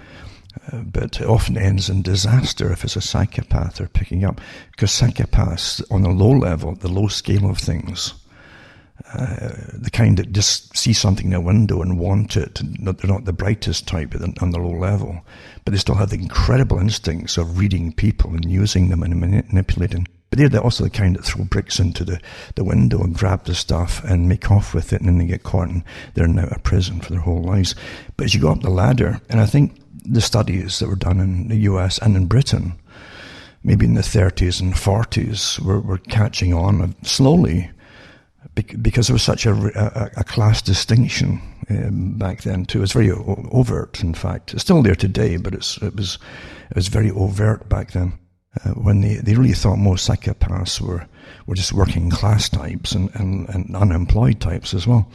but it often ends in disaster if it's a psychopath they're picking up. Because psychopaths on the low level, the low scale of things, the kind that just see something in a window and want it, they're not the brightest type on the low level, but they still have the incredible instincts of reading people and using them and manipulating. But they're also the kind that throw bricks into the window and grab the stuff and make off with it, and then they get caught and they're now in prison for their whole lives. But as you go up the ladder, and I think the studies that were done in the US and in Britain, maybe in the 30s and 40s, were catching on slowly, because there was such a class distinction back then too. It was very overt, in fact. It's still there today, but it was very overt back then. When they really thought most psychopaths were just working class types and unemployed types as well.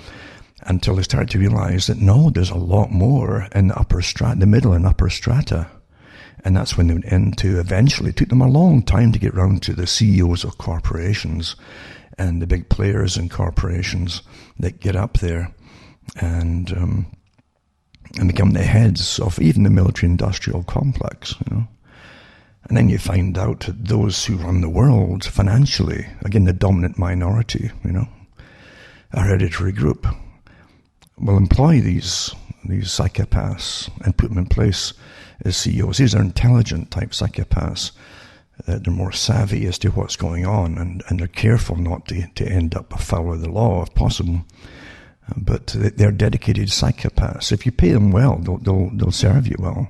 until they started to realize that no, there's a lot more in the upper strata, the middle and upper strata. And that's when they went into, eventually, it took them a long time to get round to the CEOs of corporations and the big players in corporations that get up there and become the heads of even the military-industrial complex, you know. And then you find out that those who run the world financially, again, the dominant minority, you know, a hereditary group, will employ these psychopaths and put them in place as CEOs. These are intelligent type psychopaths. They're more savvy as to what's going on, and they're careful not to end up afoul of the law if possible. But they're dedicated psychopaths. If you pay them well, they'll serve you well.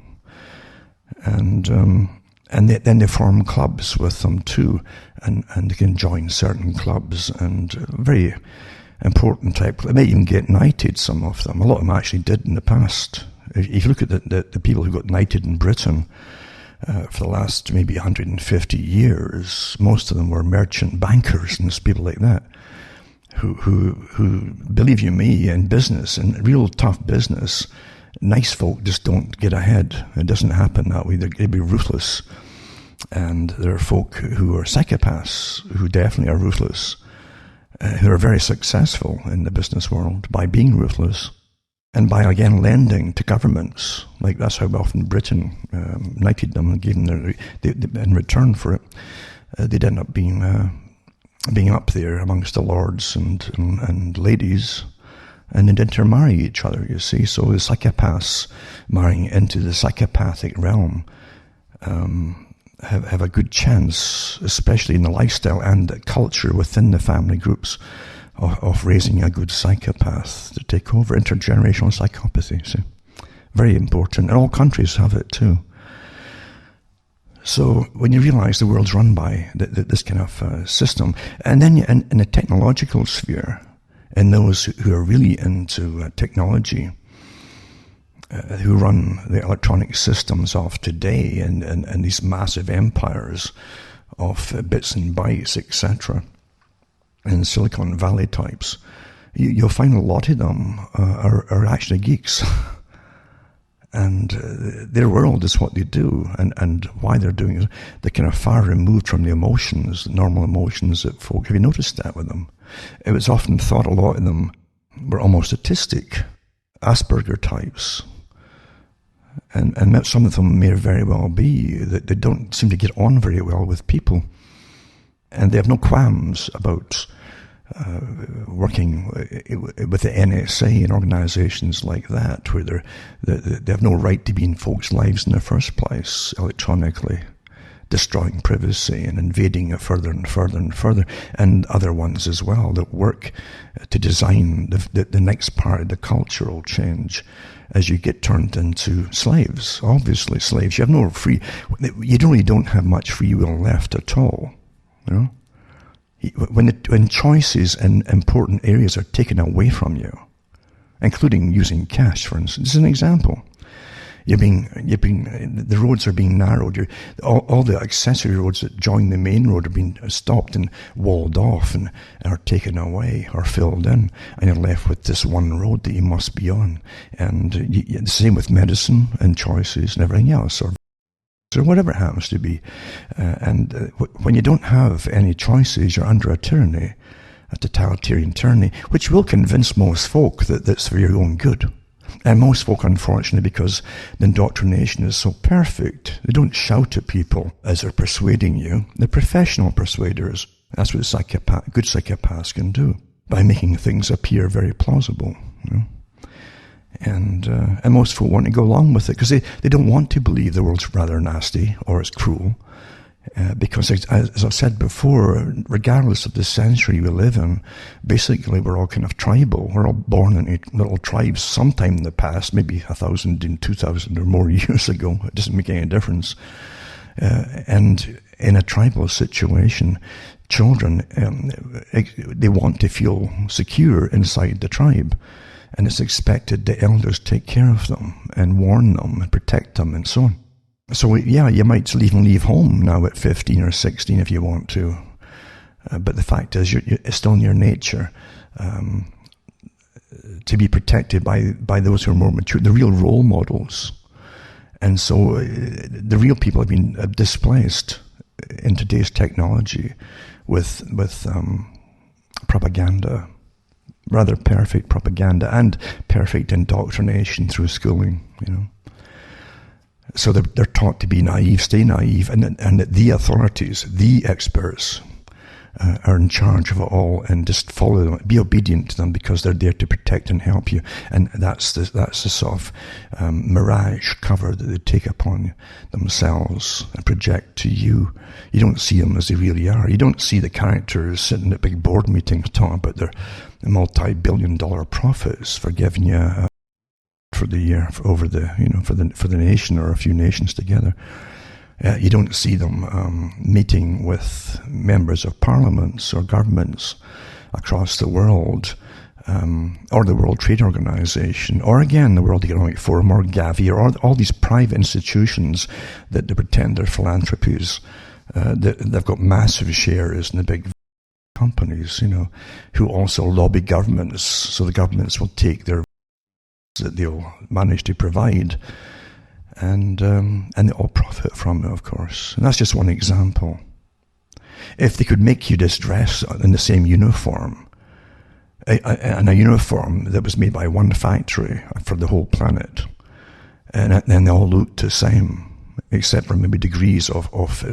And then they form clubs with them too, and they can join certain clubs, and very important type. They may even get knighted, some of them. A lot of them actually did in the past. If you look at the people who got knighted in Britain for the last maybe 150 years, most of them were merchant bankers and people like that, who believe you me, in business, in real tough business, nice folk just don't get ahead. It doesn't happen that way. They'd be ruthless. And there are folk who are psychopaths, who definitely are ruthless, who are very successful in the business world by being ruthless and by, again, lending to governments. Like that's how often Britain knighted them and gave them in return for it. They'd end up being up there amongst the lords and ladies, and they'd intermarry each other, you see. So the psychopaths marrying into the psychopathic realm have a good chance, especially in the lifestyle and the culture within the family groups, of raising a good psychopath to take over. Intergenerational psychopathy, see. Very important. And all countries have it too. So when you realize the world's run by this kind of system, and then in the technological sphere, and those who are really into technology, who run the electronic systems of today, and these massive empires of bits and bytes, etc., and Silicon Valley types, you'll find a lot of them are actually geeks. And their world is what they do, and why they're doing it. They're kind of far removed from the emotions, the normal emotions that folk. Have you noticed that with them? It was often thought a lot of them were almost autistic, Asperger types. And some of them may very well be that they don't seem to get on very well with people. And they have no qualms about working with the NSA and organizations like that, where they have no right to be in folks' lives in the first place, electronically, destroying privacy and invading it further and further and further, and other ones as well that work to design the next part of the cultural change as you get turned into slaves. Obviously slaves. You have no you really don't have much free will left at all, you know. When choices in important areas are taken away from you, including using cash, for instance, this is an example. The roads are being narrowed. All the accessory roads that join the main road are being stopped and walled off and are taken away or filled in, and you're left with this one road that you must be on. And the same with medicine and choices and everything else, or whatever it happens to be. When you don't have any choices, you're under a tyranny, a totalitarian tyranny, which will convince most folk that that's for your own good. And most folk, unfortunately, because the indoctrination is so perfect, they don't shout at people as they're persuading you. They're professional persuaders. That's what good psychopaths can do, by making things appear very plausible, you know? And most folk want to go along with it because they don't want to believe the world's rather nasty or it's cruel. Because, as I've said before, regardless of the century we live in, basically we're all kind of tribal. We're all born in little tribes sometime in the past, maybe 1,000 and 2,000 or more years ago. It doesn't make any difference. And in a tribal situation, children, they want to feel secure inside the tribe. And it's expected the elders take care of them and warn them and protect them and so on. So yeah, you might even leave home now at 15 or 16 if you want to. But the fact is, it's still in your nature to be protected by those who are more mature, the real role models. And so the real people have been displaced in today's technology with propaganda, rather perfect propaganda and perfect indoctrination through schooling, So they're taught to be naive, stay naive, and that the authorities, the experts, are in charge of it all, and just follow them, be obedient to them, because they're there to protect and help you. And that's the sort of mirage cover that they take upon themselves and project to you. You don't see them as they really are. You don't see the characters sitting at big board meetings talking about their multi-billion-dollar profits for giving you for the year for the nation or a few nations together. You don't see them meeting with members of parliaments or governments across the world, or the World Trade Organization, or again the World Economic Forum, or Gavi, or all these private institutions that they pretend they're philanthropies. They've got massive shares in the big companies, who also lobby governments, so the governments will take their that they'll manage to provide. And they all profit from it, of course. And that's just one example. If they could make you just dress in the same uniform, and a uniform that was made by one factory for the whole planet, and then they all looked the same, except for maybe degrees of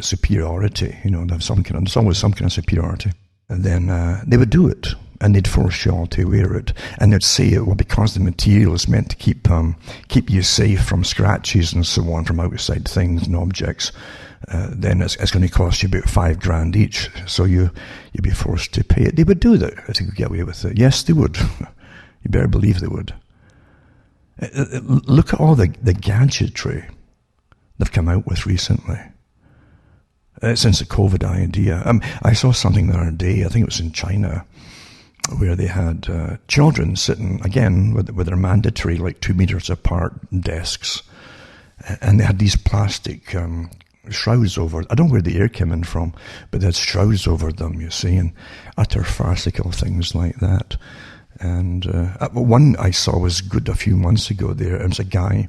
superiority, there's always some kind of superiority, and then they would do it. And they'd force you all to wear it. And they'd say, well, because the material is meant to keep you safe from scratches and so on, from outside things and objects, then it's going to cost you about $5,000 each. So you'd be forced to pay it. They would do that if they could get away with it. Yes, they would. You better believe they would. Look at all the gadgetry they've come out with recently. Since the COVID idea. I saw something the other day, I think it was in China, where they had children sitting, again, with their mandatory, 2 meters apart desks, and they had these plastic shrouds over. I don't know where the air came in from, but they had shrouds over them, you see, and utter farcical things like that. And one I saw was good a few months ago there. It was a guy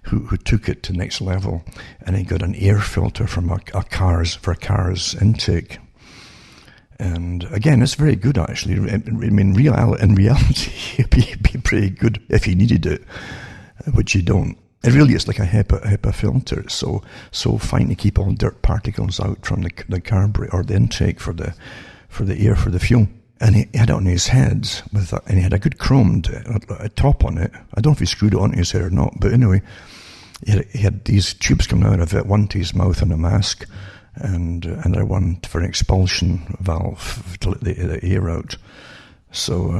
who took it to the next level, and he got an air filter from a car's intake. And again, it's very good, actually. In reality, it'd be pretty good if you needed it, which you don't. It really is like a HEPA filter. It's so fine to keep all dirt particles out from the carburetor or the intake for the air for the fuel. And he had it on his head and he had a good chromed top on it. I don't know if he screwed it onto his head or not, but anyway, he had these tubes coming out of it, one to his mouth and a mask, and another one for an expulsion valve to let the air out. So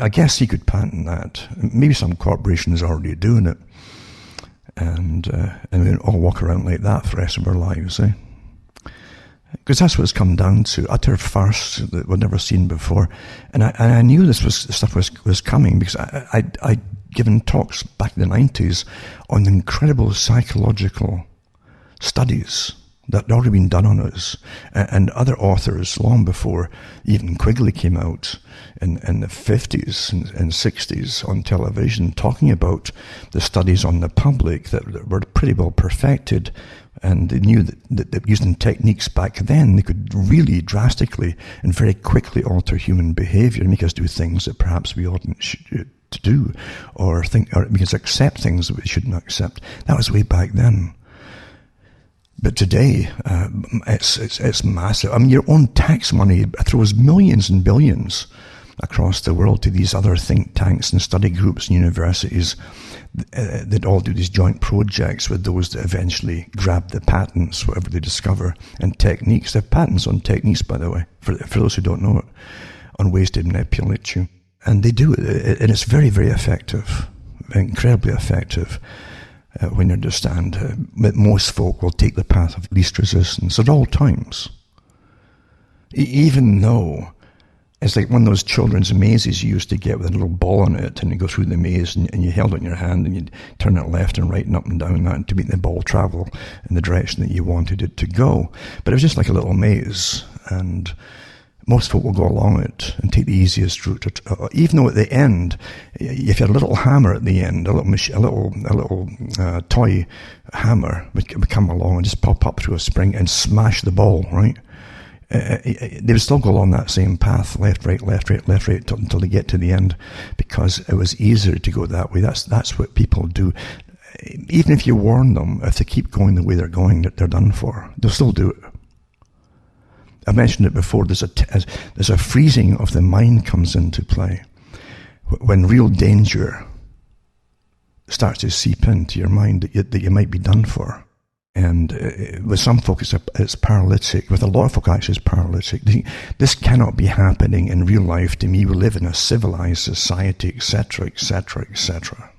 I guess he could patent that. Maybe some corporation is already doing it, and we all walk around like that for the rest of our lives, eh? Because that's what it's come down to, utter farce that we've never seen before. And I knew stuff was coming, because I'd given talks back in the 90s on the incredible psychological studies that had already been done on us, and other authors long before even Quigley came out in the 50s and 60s on television, talking about the studies on the public that were pretty well perfected, and they knew that using techniques back then, they could really drastically and very quickly alter human behavior and make us do things that perhaps we oughtn't to do, or make us accept things that we shouldn't accept. That was way back then. But today, it's massive. I mean, your own tax money throws millions and billions across the world to these other think tanks and study groups and universities that all do these joint projects with those that eventually grab the patents, whatever they discover, and techniques. They have patents on techniques, by the way, for those who don't know it, on ways to manipulate you. And they do it, and it's very, very effective, incredibly effective. When you understand that most folk will take the path of least resistance at all times. Even though it's like one of those children's mazes you used to get with a little ball on it, and you go through the maze and you held it in your hand and you turn it left and right and up and down that to make the ball travel in the direction that you wanted it to go. But it was just like a little maze, and Most folk will go along it and take the easiest route. Even though at the end, if you had a little hammer at the end, a little toy hammer would come along and just pop up through a spring and smash the ball, right? They would still go along that same path, left, right, until they get to the end, because it was easier to go that way. That's what people do. Even if you warn them, if they keep going the way they're going, they're done for. They'll still do it. I mentioned it before, there's a freezing of the mind comes into play. When real danger starts to seep into your mind that you might be done for. And with some folk it's paralytic. With a lot of folk actually it's paralytic. This cannot be happening in real life to me. We live in a civilized society, etc., etc., etc.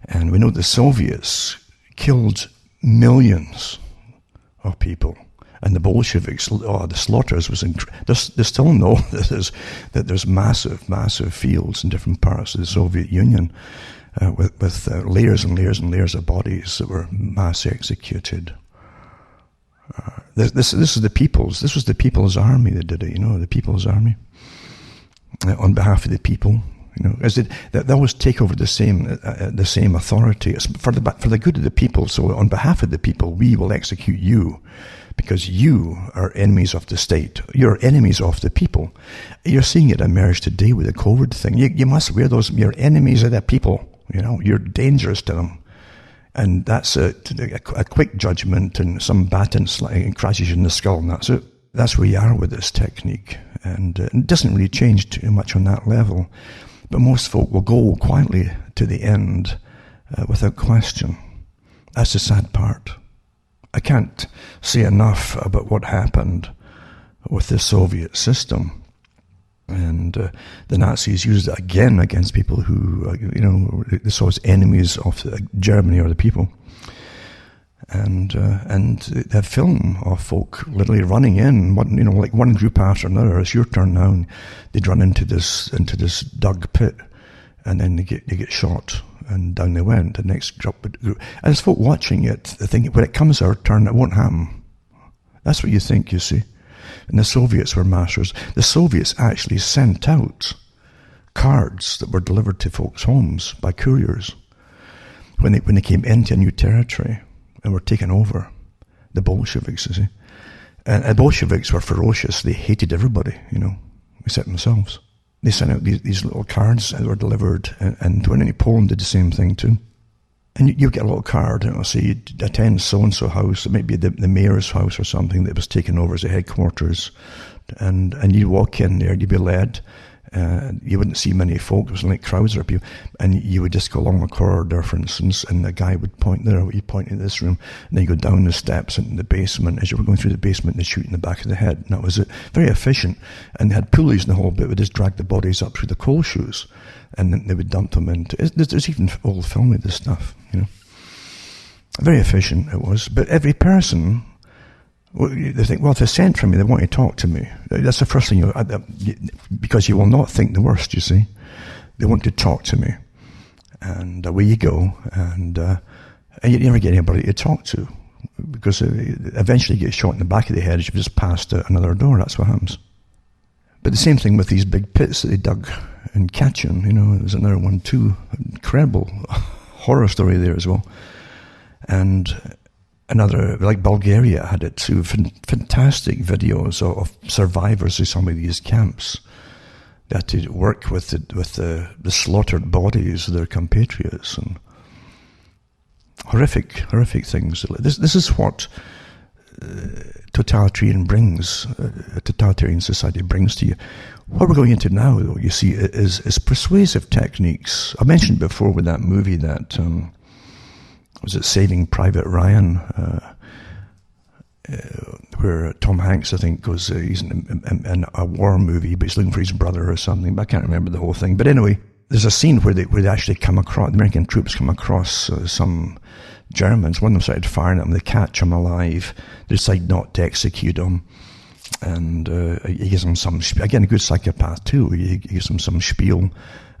And we know the Soviets killed millions of people. And the Bolsheviks, the slaughters was they still know that there's massive fields in different parts of the Soviet Union with layers and layers and layers of bodies that were mass executed. This was the People's Army that did it. The People's Army on behalf of the people. As they always take over the same authority. It's for the good of the people. So on behalf of the people, we will execute you. Because you are enemies of the state. You're enemies of the people. You're seeing it emerge today with the COVID thing. You must wear those. You're enemies of the people. You're dangerous to them. And that's a quick judgment and some baton and crashes in the skull, and that's it. That's where you are with this technique. And it doesn't really change too much on that level. But most folk will go quietly to the end without question. That's the sad part. I can't say enough about what happened with the Soviet system. And the Nazis used it again against people who, they saw as enemies of Germany or the people. And the film of folk literally running in, like one group after another. It's your turn now, and they'd run into this dug pit, and then they get shot. And down they went. The next group. And as folk watching it, they think when it comes our turn, it won't happen. That's what you think, you see. And the Soviets were masters. The Soviets actually sent out cards that were delivered to folks' homes by couriers when they came into a new territory and were taken over. The Bolsheviks, you see. And the Bolsheviks were ferocious. They hated everybody, except themselves. They sent out these little cards that were delivered, and when in Poland did the same thing too. And you get a little card, and it'll say, attend so-and-so house. It might be the mayor's house or something that was taken over as a headquarters. And you walk in there, you'd be led. You wouldn't see many folk. It was like crowds of people. And you would just go along a corridor, for instance, and the guy would point there, you'd point in this room, and then you go down the steps into the basement. As you were going through the basement, they shoot in the back of the head. And that was it. Very efficient. And they had pulleys in the whole bit. Would just drag the bodies up through the coal shoes, and then they would dump them into. There's even old film of this stuff, Very efficient it was. But every person, they think, well, if they're sent from me, they want to talk to me. That's the first thing because you will not think the worst, you see. They want to talk to me. And away you go. And you never get anybody to talk to. Because eventually you get shot in the back of the head as you've just passed another door. That's what happens. But the same thing with these big pits that they dug in Kachin. There's another one too. Incredible horror story there as well. And another, like Bulgaria had it too, fantastic videos of survivors of some of these camps that had to work with the slaughtered bodies of their compatriots, and horrific things. This is what totalitarian society brings to you. What we're going into now, though, you see, is persuasive techniques. I mentioned before with that movie that was it Saving Private Ryan, where Tom Hanks, I think, goes, he's in a war movie, but he's looking for his brother or something, but I can't remember the whole thing. But anyway, there's a scene where they actually come across, the American troops come across some Germans. One of them started firing at them, they catch him alive, they decide not to execute him, and he gives them some, again, a good psychopath too, he gives them some spiel,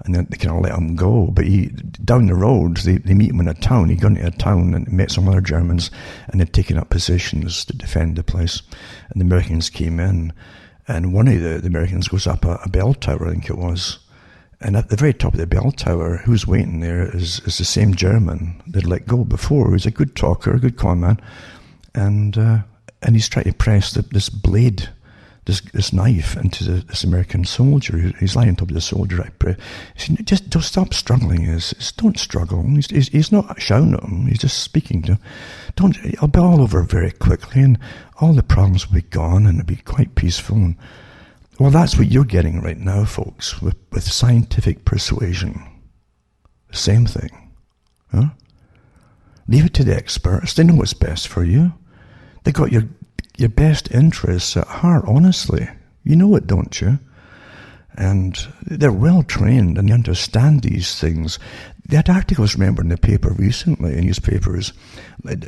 and then they kind of let him go. But down the road, they meet him in a town. He got into a town and met some other Germans, and they'd taken up positions to defend the place. And the Americans came in, And one of the Americans goes up a bell tower, I think it was. And at the very top of the bell tower, who's waiting there is the same German they'd let go before. Who's a good talker, a good con man. And he's trying to press this blade, this knife into this American soldier. He's lying on top of the soldier. He said, just don't stop struggling. Don't struggle. He's not shouting at him. He's just speaking to him. It'll be all over very quickly, and all the problems will be gone, and it'll be quite peaceful. And, well, that's what you're getting right now, folks, with scientific persuasion. The same thing. Huh? Leave it to the experts. They know what's best for you. They got your best interests at heart, honestly. You know it, don't you? And they're well trained and they understand these things. They had articles, remember, in the paper recently, in newspapers.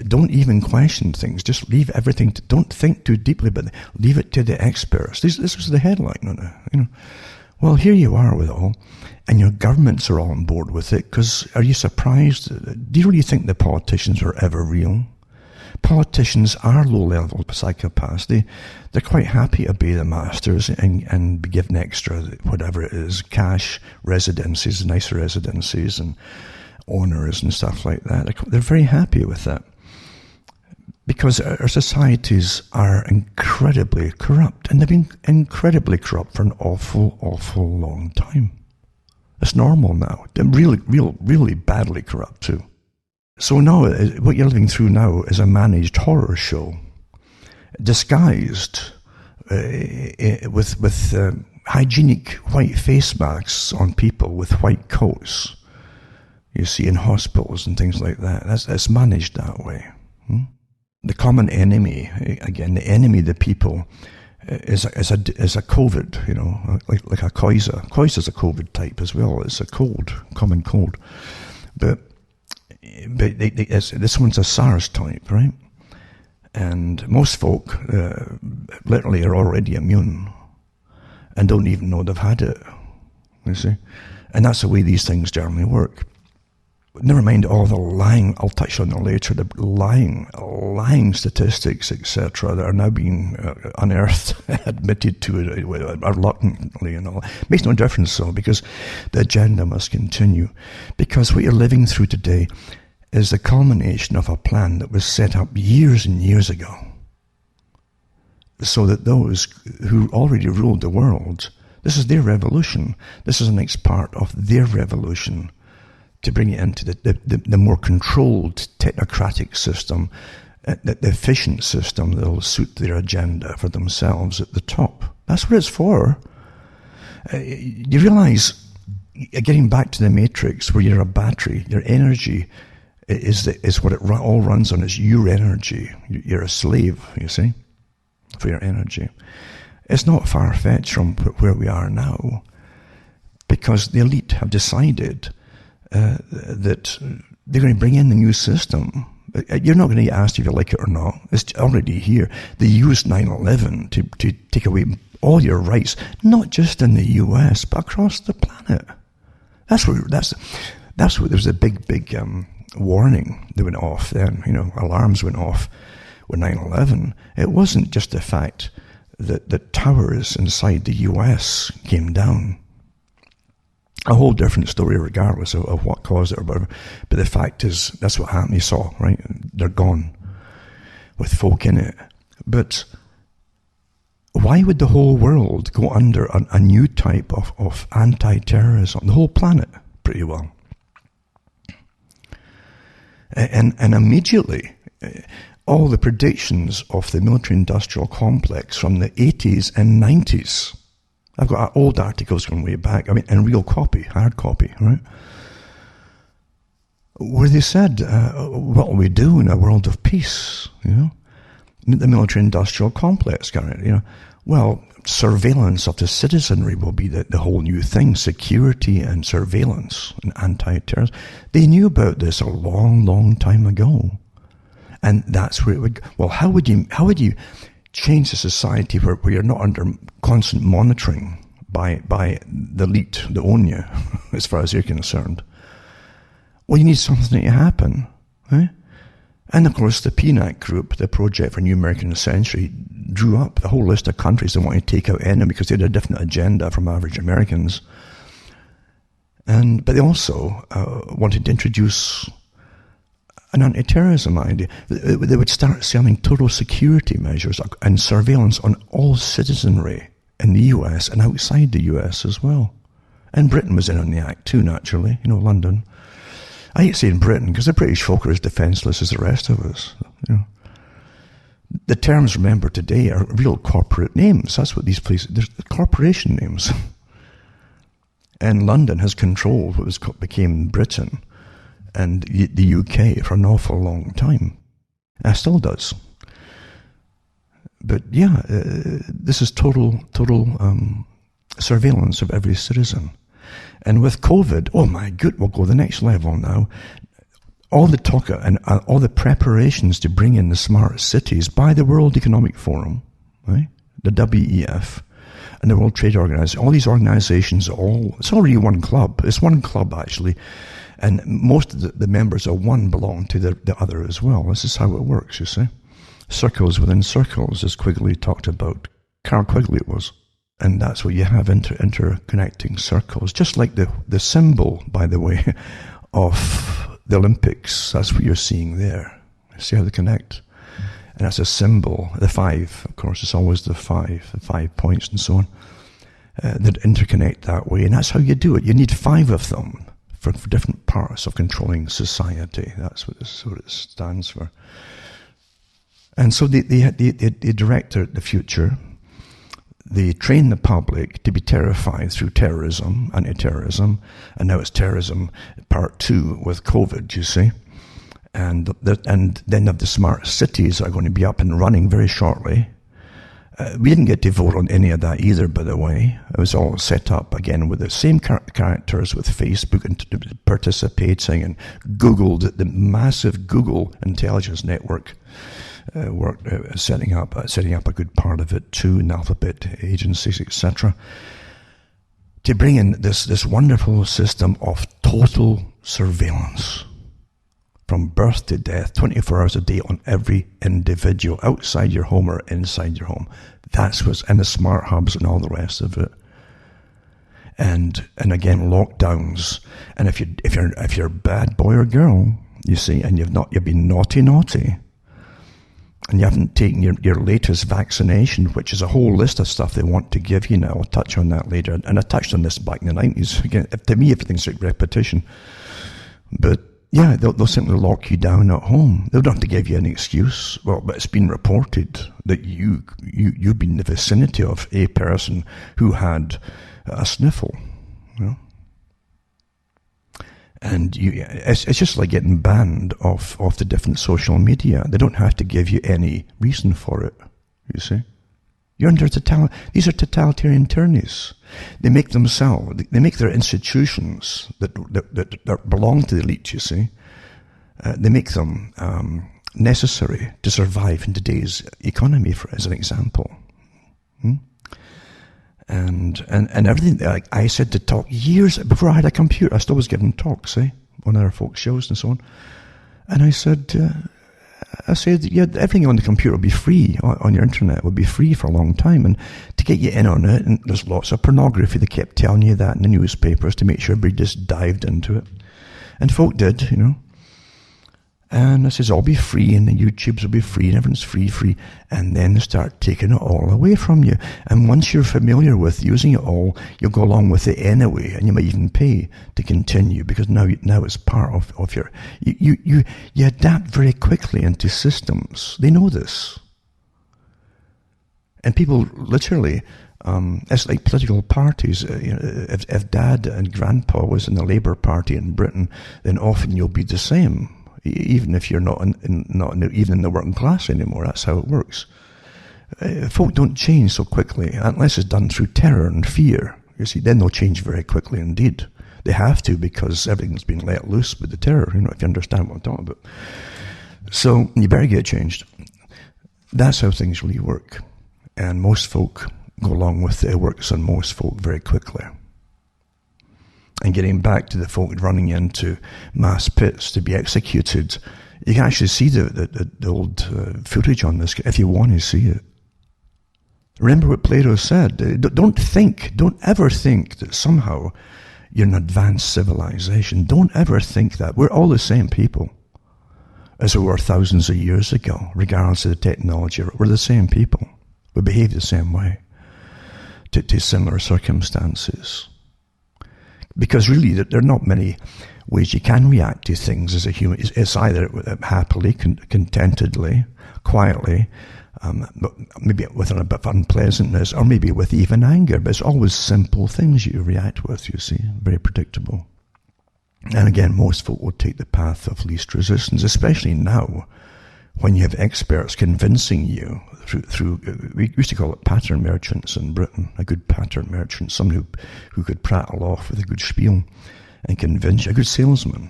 Don't even question things. Just leave everything. Don't think too deeply, but leave it to the experts. This was the headline on it. You know, well, here you are with it all, and your governments are all on board with it. Because are you surprised? Do you really think the politicians are ever real? Politicians are low-level psychopaths. They're quite happy to obey the masters and be given extra, whatever it is, cash, residencies, nicer residencies, and honours and stuff like that. They're very happy with that. Because our societies are incredibly corrupt, and they've been incredibly corrupt for an awful, awful long time. It's normal now. They're really badly corrupt too. So now, what you're living through now is a managed horror show, disguised with hygienic white face masks on people with white coats. You see, in hospitals and things like that. That's managed that way. The common enemy, again, the enemy of the people, is a COVID. You know, like a Koisa. Koisa's a COVID type as well. It's a cold, common cold, but this one's a SARS type, right? And most folk literally are already immune and don't even know they've had it, you see? And that's the way these things generally work. Never mind all the lying, I'll touch on that later, the lying statistics, etc., that are now being unearthed, admitted to it reluctantly and all. It makes no difference, though, because the agenda must continue. Because what you're living through today is the culmination of a plan that was set up years and years ago, so that those who already ruled the world, this is their revolution. This is the next part of their revolution, to bring it into the more controlled technocratic system, the efficient system that will suit their agenda for themselves at the top. That's what it's for. You realize, getting back to the matrix, where you're a battery, your energy is what it all runs on, is your energy. You're a slave, you see, for your energy. It's not far-fetched from where we are now, because the elite have decided that they're going to bring in the new system. You're not going to get asked if you like it or not. It's already here. They used 9/11 to take away all your rights, not just in the US, but across the planet. That's where there's a big warning that went off then. You know, alarms went off with 9/11. It wasn't just the fact that the towers inside the US came down. A whole different story regardless of what caused it or whatever. But the fact is, that's what happened. You saw, right? They're gone with folk in it. But why would the whole world go under a new type of anti-terrorism? The whole planet, pretty well. And immediately, all the predictions of the military-industrial complex from the 80s and 90s, I've got old articles going way back, in real copy, hard copy, right? Where they said, what will we do in a world of peace, you know? The military-industrial complex, you know? Well, surveillance of the citizenry will be the whole new thing, security and surveillance and anti-terrorism. They knew about this a long, long time ago. And that's where it would go. Well, how would you change a society where you're not under constant monitoring by the elite that own you, as far as you're concerned? Well, you need something to happen, right? And of course, the PNAC group, the Project for New American Century, drew up a whole list of countries that wanted to take out enemy because they had a different agenda from average Americans. But they also wanted to introduce an anti-terrorism idea. They would start selling total security measures and surveillance on all citizenry in the US and outside the US as well. And Britain was in on the act too, naturally, London. I hate saying Britain because the British folk are as defenceless as the rest of us. The terms, remember, today are real corporate names. That's what these places, they're corporation names. And London has controlled what became Britain and the UK for an awful long time. And still does. But yeah, this is total surveillance of every citizen. And with COVID, oh my good, we'll go to the next level now. All the talk and all the preparations to bring in the smart cities by the World Economic Forum, right? The WEF, and the World Trade Organization. All these organizations, it's already one club. It's one club, actually. And most of the members of one belong to the other as well. This is how it works, you see. Circles within circles, as Quigley talked about. Carl Quigley it was. And that's what you have, interconnecting circles. Just like the symbol, by the way, of the Olympics. That's what you're seeing there. See how they connect? And that's a symbol. The 5, of course, it's always the 5 points and so on, that interconnect that way. And that's how you do it. You need 5 of them for different parts of controlling society. That's what it stands for. And so they direct the future. They train the public to be terrified through terrorism, anti-terrorism, and now it's terrorism part 2 with COVID, you see. And then have the smart cities are going to be up and running very shortly. We didn't get to vote on any of that either, by the way. It was all set up again with the same characters with Facebook and participating, and Google, the massive Google intelligence network worked setting up a good part of it too, in alphabet agencies, etc. To bring in this wonderful system of total surveillance. From birth to death, 24 hours a day on every individual, outside your home or inside your home. That's what's in the smart hubs and all the rest of it. And again, lockdowns. And if you're a bad boy or girl, you see, and you've been naughty, and you haven't taken your latest vaccination, which is a whole list of stuff they want to give you now. I'll touch on that later. And I touched on this back in the 90s. Again, to me, everything's like repetition. But yeah, they'll simply lock you down at home. They don't have to give you any excuse. Well, but it's been reported that you've been in the vicinity of a person who had a sniffle. And it's just like getting banned off the different social media. They don't have to give you any reason for it, you see. You're under these are totalitarian tyrannies. They make their institutions that belong to the elite, you see, they make them necessary to survive in today's economy, as an example. And everything, like I said to talk years before I had a computer, I still was giving talks, on other folks' shows and so on. And I said, yeah, everything on the computer will be free, on your internet will be free for a long time. And to get you in on it, and there's lots of pornography, they kept telling you that in the newspapers to make sure everybody just dived into it. And folk did, And I says, all be free, and the YouTubes will be free, and everything's free. And then they start taking it all away from you. And once you're familiar with using it all, you'll go along with it anyway, and you might even pay to continue, because now it's part of your... You adapt very quickly into systems. They know this. And people literally... it's like political parties. If Dad and Grandpa was in the Labour Party in Britain, then often you'll be the same. Even if you're not even in the working class anymore. That's how it works. Folk don't change so quickly unless it's done through terror and fear. You see, then they'll change very quickly indeed. They have to, because everything's been let loose with the terror, if you understand what I'm talking about. So you better get changed. That's how things really work. And most folk go along with it. It works on most folk very quickly. And getting back to the folk running into mass pits to be executed, you can actually see the old footage on this if you want to see it. Remember what Plato said. Don't ever think that somehow you're an advanced civilization. Don't ever think that. We're all the same people as we were thousands of years ago, regardless of the technology. We're the same people. We behave the same way to similar circumstances. Because really, there are not many ways you can react to things as a human. It's either happily, contentedly, quietly, maybe with a bit of unpleasantness, or maybe with even anger. But it's always simple things you react with, you see, very predictable. And again, most folk will take the path of least resistance, especially now when you have experts convincing you through we used to call it pattern merchants in Britain, a good pattern merchant, someone who could prattle off with a good spiel and convince you, a good salesman,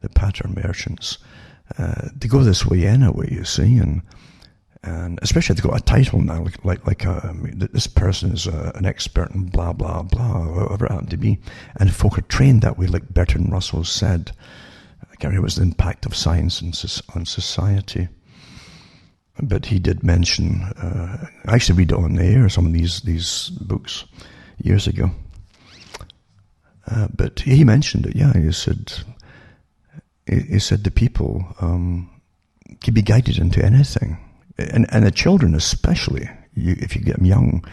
the pattern merchants, to go this way anyway, you see, and especially if they've got a title now, like this person is an expert in blah, blah, blah, whatever it happened to be, and folk are trained that way, like Bertrand Russell said. I can't remember what was the impact of science on society. But he did mention, I used to read it on the air, some of these books years ago. But he mentioned it, yeah. He said the people can be guided into anything. And the children especially, if you get them young,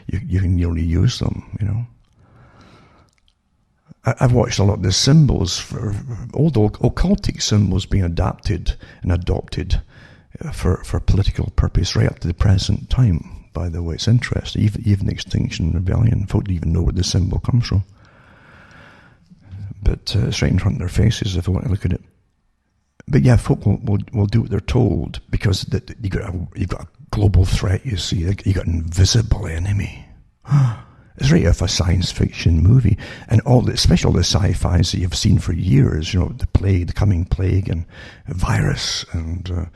you can really use them, you know. I've watched a lot of the symbols, for old occultic symbols being adapted and adopted for political purpose right up to the present time, by the way. It's interesting. Even Extinction Rebellion, folk don't even know where the symbol comes from. But it's right in front of their faces if they want to look at it. But yeah, folk will do what they're told, because you've got a global threat, you see. You've got an invisible enemy. It's right off a science fiction movie. And especially all the sci-fis that you've seen for years, you know, the plague, the coming plague, and virus, and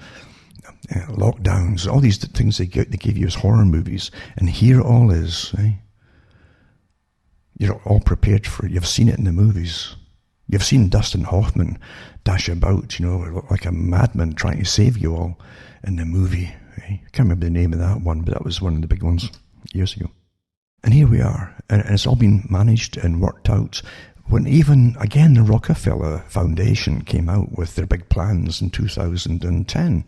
lockdowns, all these things they give you as horror movies. And here it all is, eh? You're all prepared for it. You've seen it in the movies. You've seen Dustin Hoffman dash about, you know, like a madman trying to save you all in the movie. Eh? I can't remember the name of that one, but that was one of the big ones years ago. And here we are, and it's all been managed and worked out. When even, again, the Rockefeller Foundation came out with their big plans in 2010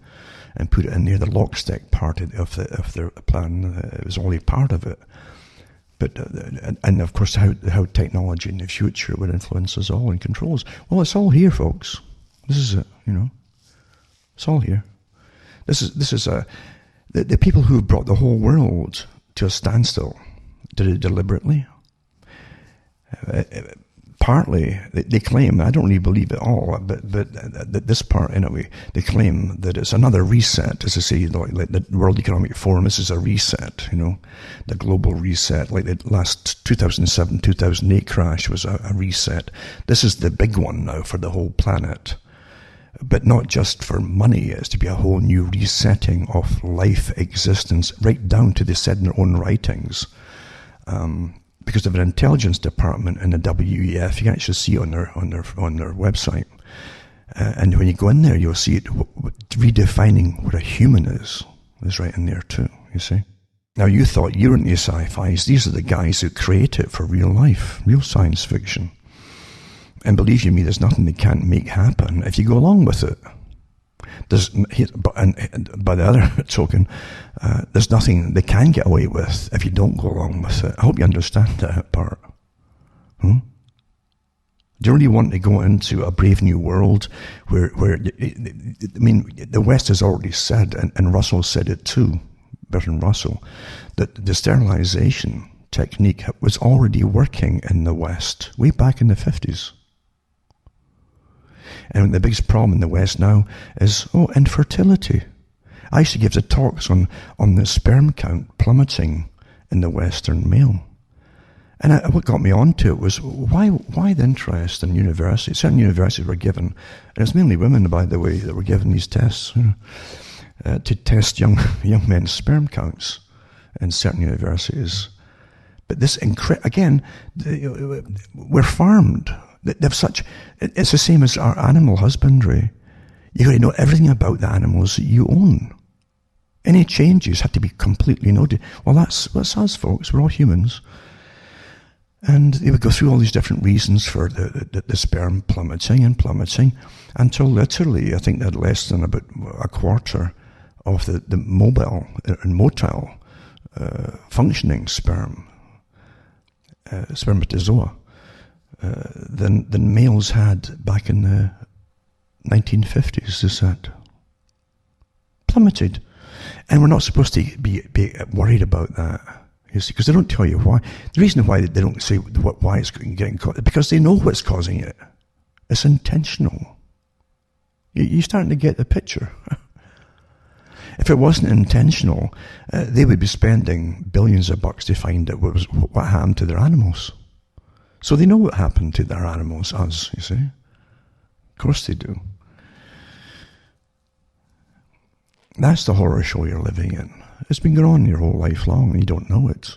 and put it in there, the lockstep part of their plan, it was only part of it. But and of course, how technology in the future would influence us all and control us. Well, it's all here, folks. This is it. You know, it's all here. This is the people who brought the whole world to a standstill did it deliberately. Partly, they claim, I don't really believe it all, but this part, anyway, they claim that it's another reset, as I say, like the World Economic Forum, this is a reset, you know, the global reset, like the last 2007, 2008 crash was a reset. This is the big one now for the whole planet, but not just for money. It's to be a whole new resetting of life existence, right down to they said in their own writings, because of an intelligence department in the WEF. You can actually see it on their website. And when you go in there, you'll see it redefining what a human is right in there too, you see. Now, you thought you were into sci-fis. These are the guys who create it for real life, real science fiction. And believe you me, there's nothing they can't make happen if you go along with it. And by the other token, there's nothing they can get away with if you don't go along with it. I hope you understand that part. Do you really want to go into a brave new world where I mean, the West has already said, and Russell said it too, Bertrand Russell, that the sterilization technique was already working in the West way back in the 50s. And the biggest problem in the West now is, infertility. I used to give the talks on the sperm count plummeting in the Western male. And what got me onto it was, why the interest in universities? Certain universities were given, and it's mainly women, by the way, that were given these tests, to test young men's sperm counts in certain universities. But this, again, we're farmed. They've it's the same as our animal husbandry. You got to know everything about the animals that you own. Any changes had to be completely noted. Well, that's us, folks. We're all humans. And they would go through all these different reasons for the sperm plummeting and plummeting until literally, I think they had less than about a quarter of the mobile and motile functioning spermatozoa than males had back in the 1950s, is that plummeted. And we're not supposed to be worried about that, you see, because they don't tell you why. The reason why they don't say why it's getting caught is because they know what's causing it. It's intentional. You're starting to get the picture. If it wasn't intentional, they would be spending billions of bucks to find out what happened to their animals. So they know what happened to their animals, us, you see. Of course they do. That's the horror show you're living in. It's been going on your whole life long and you don't know it.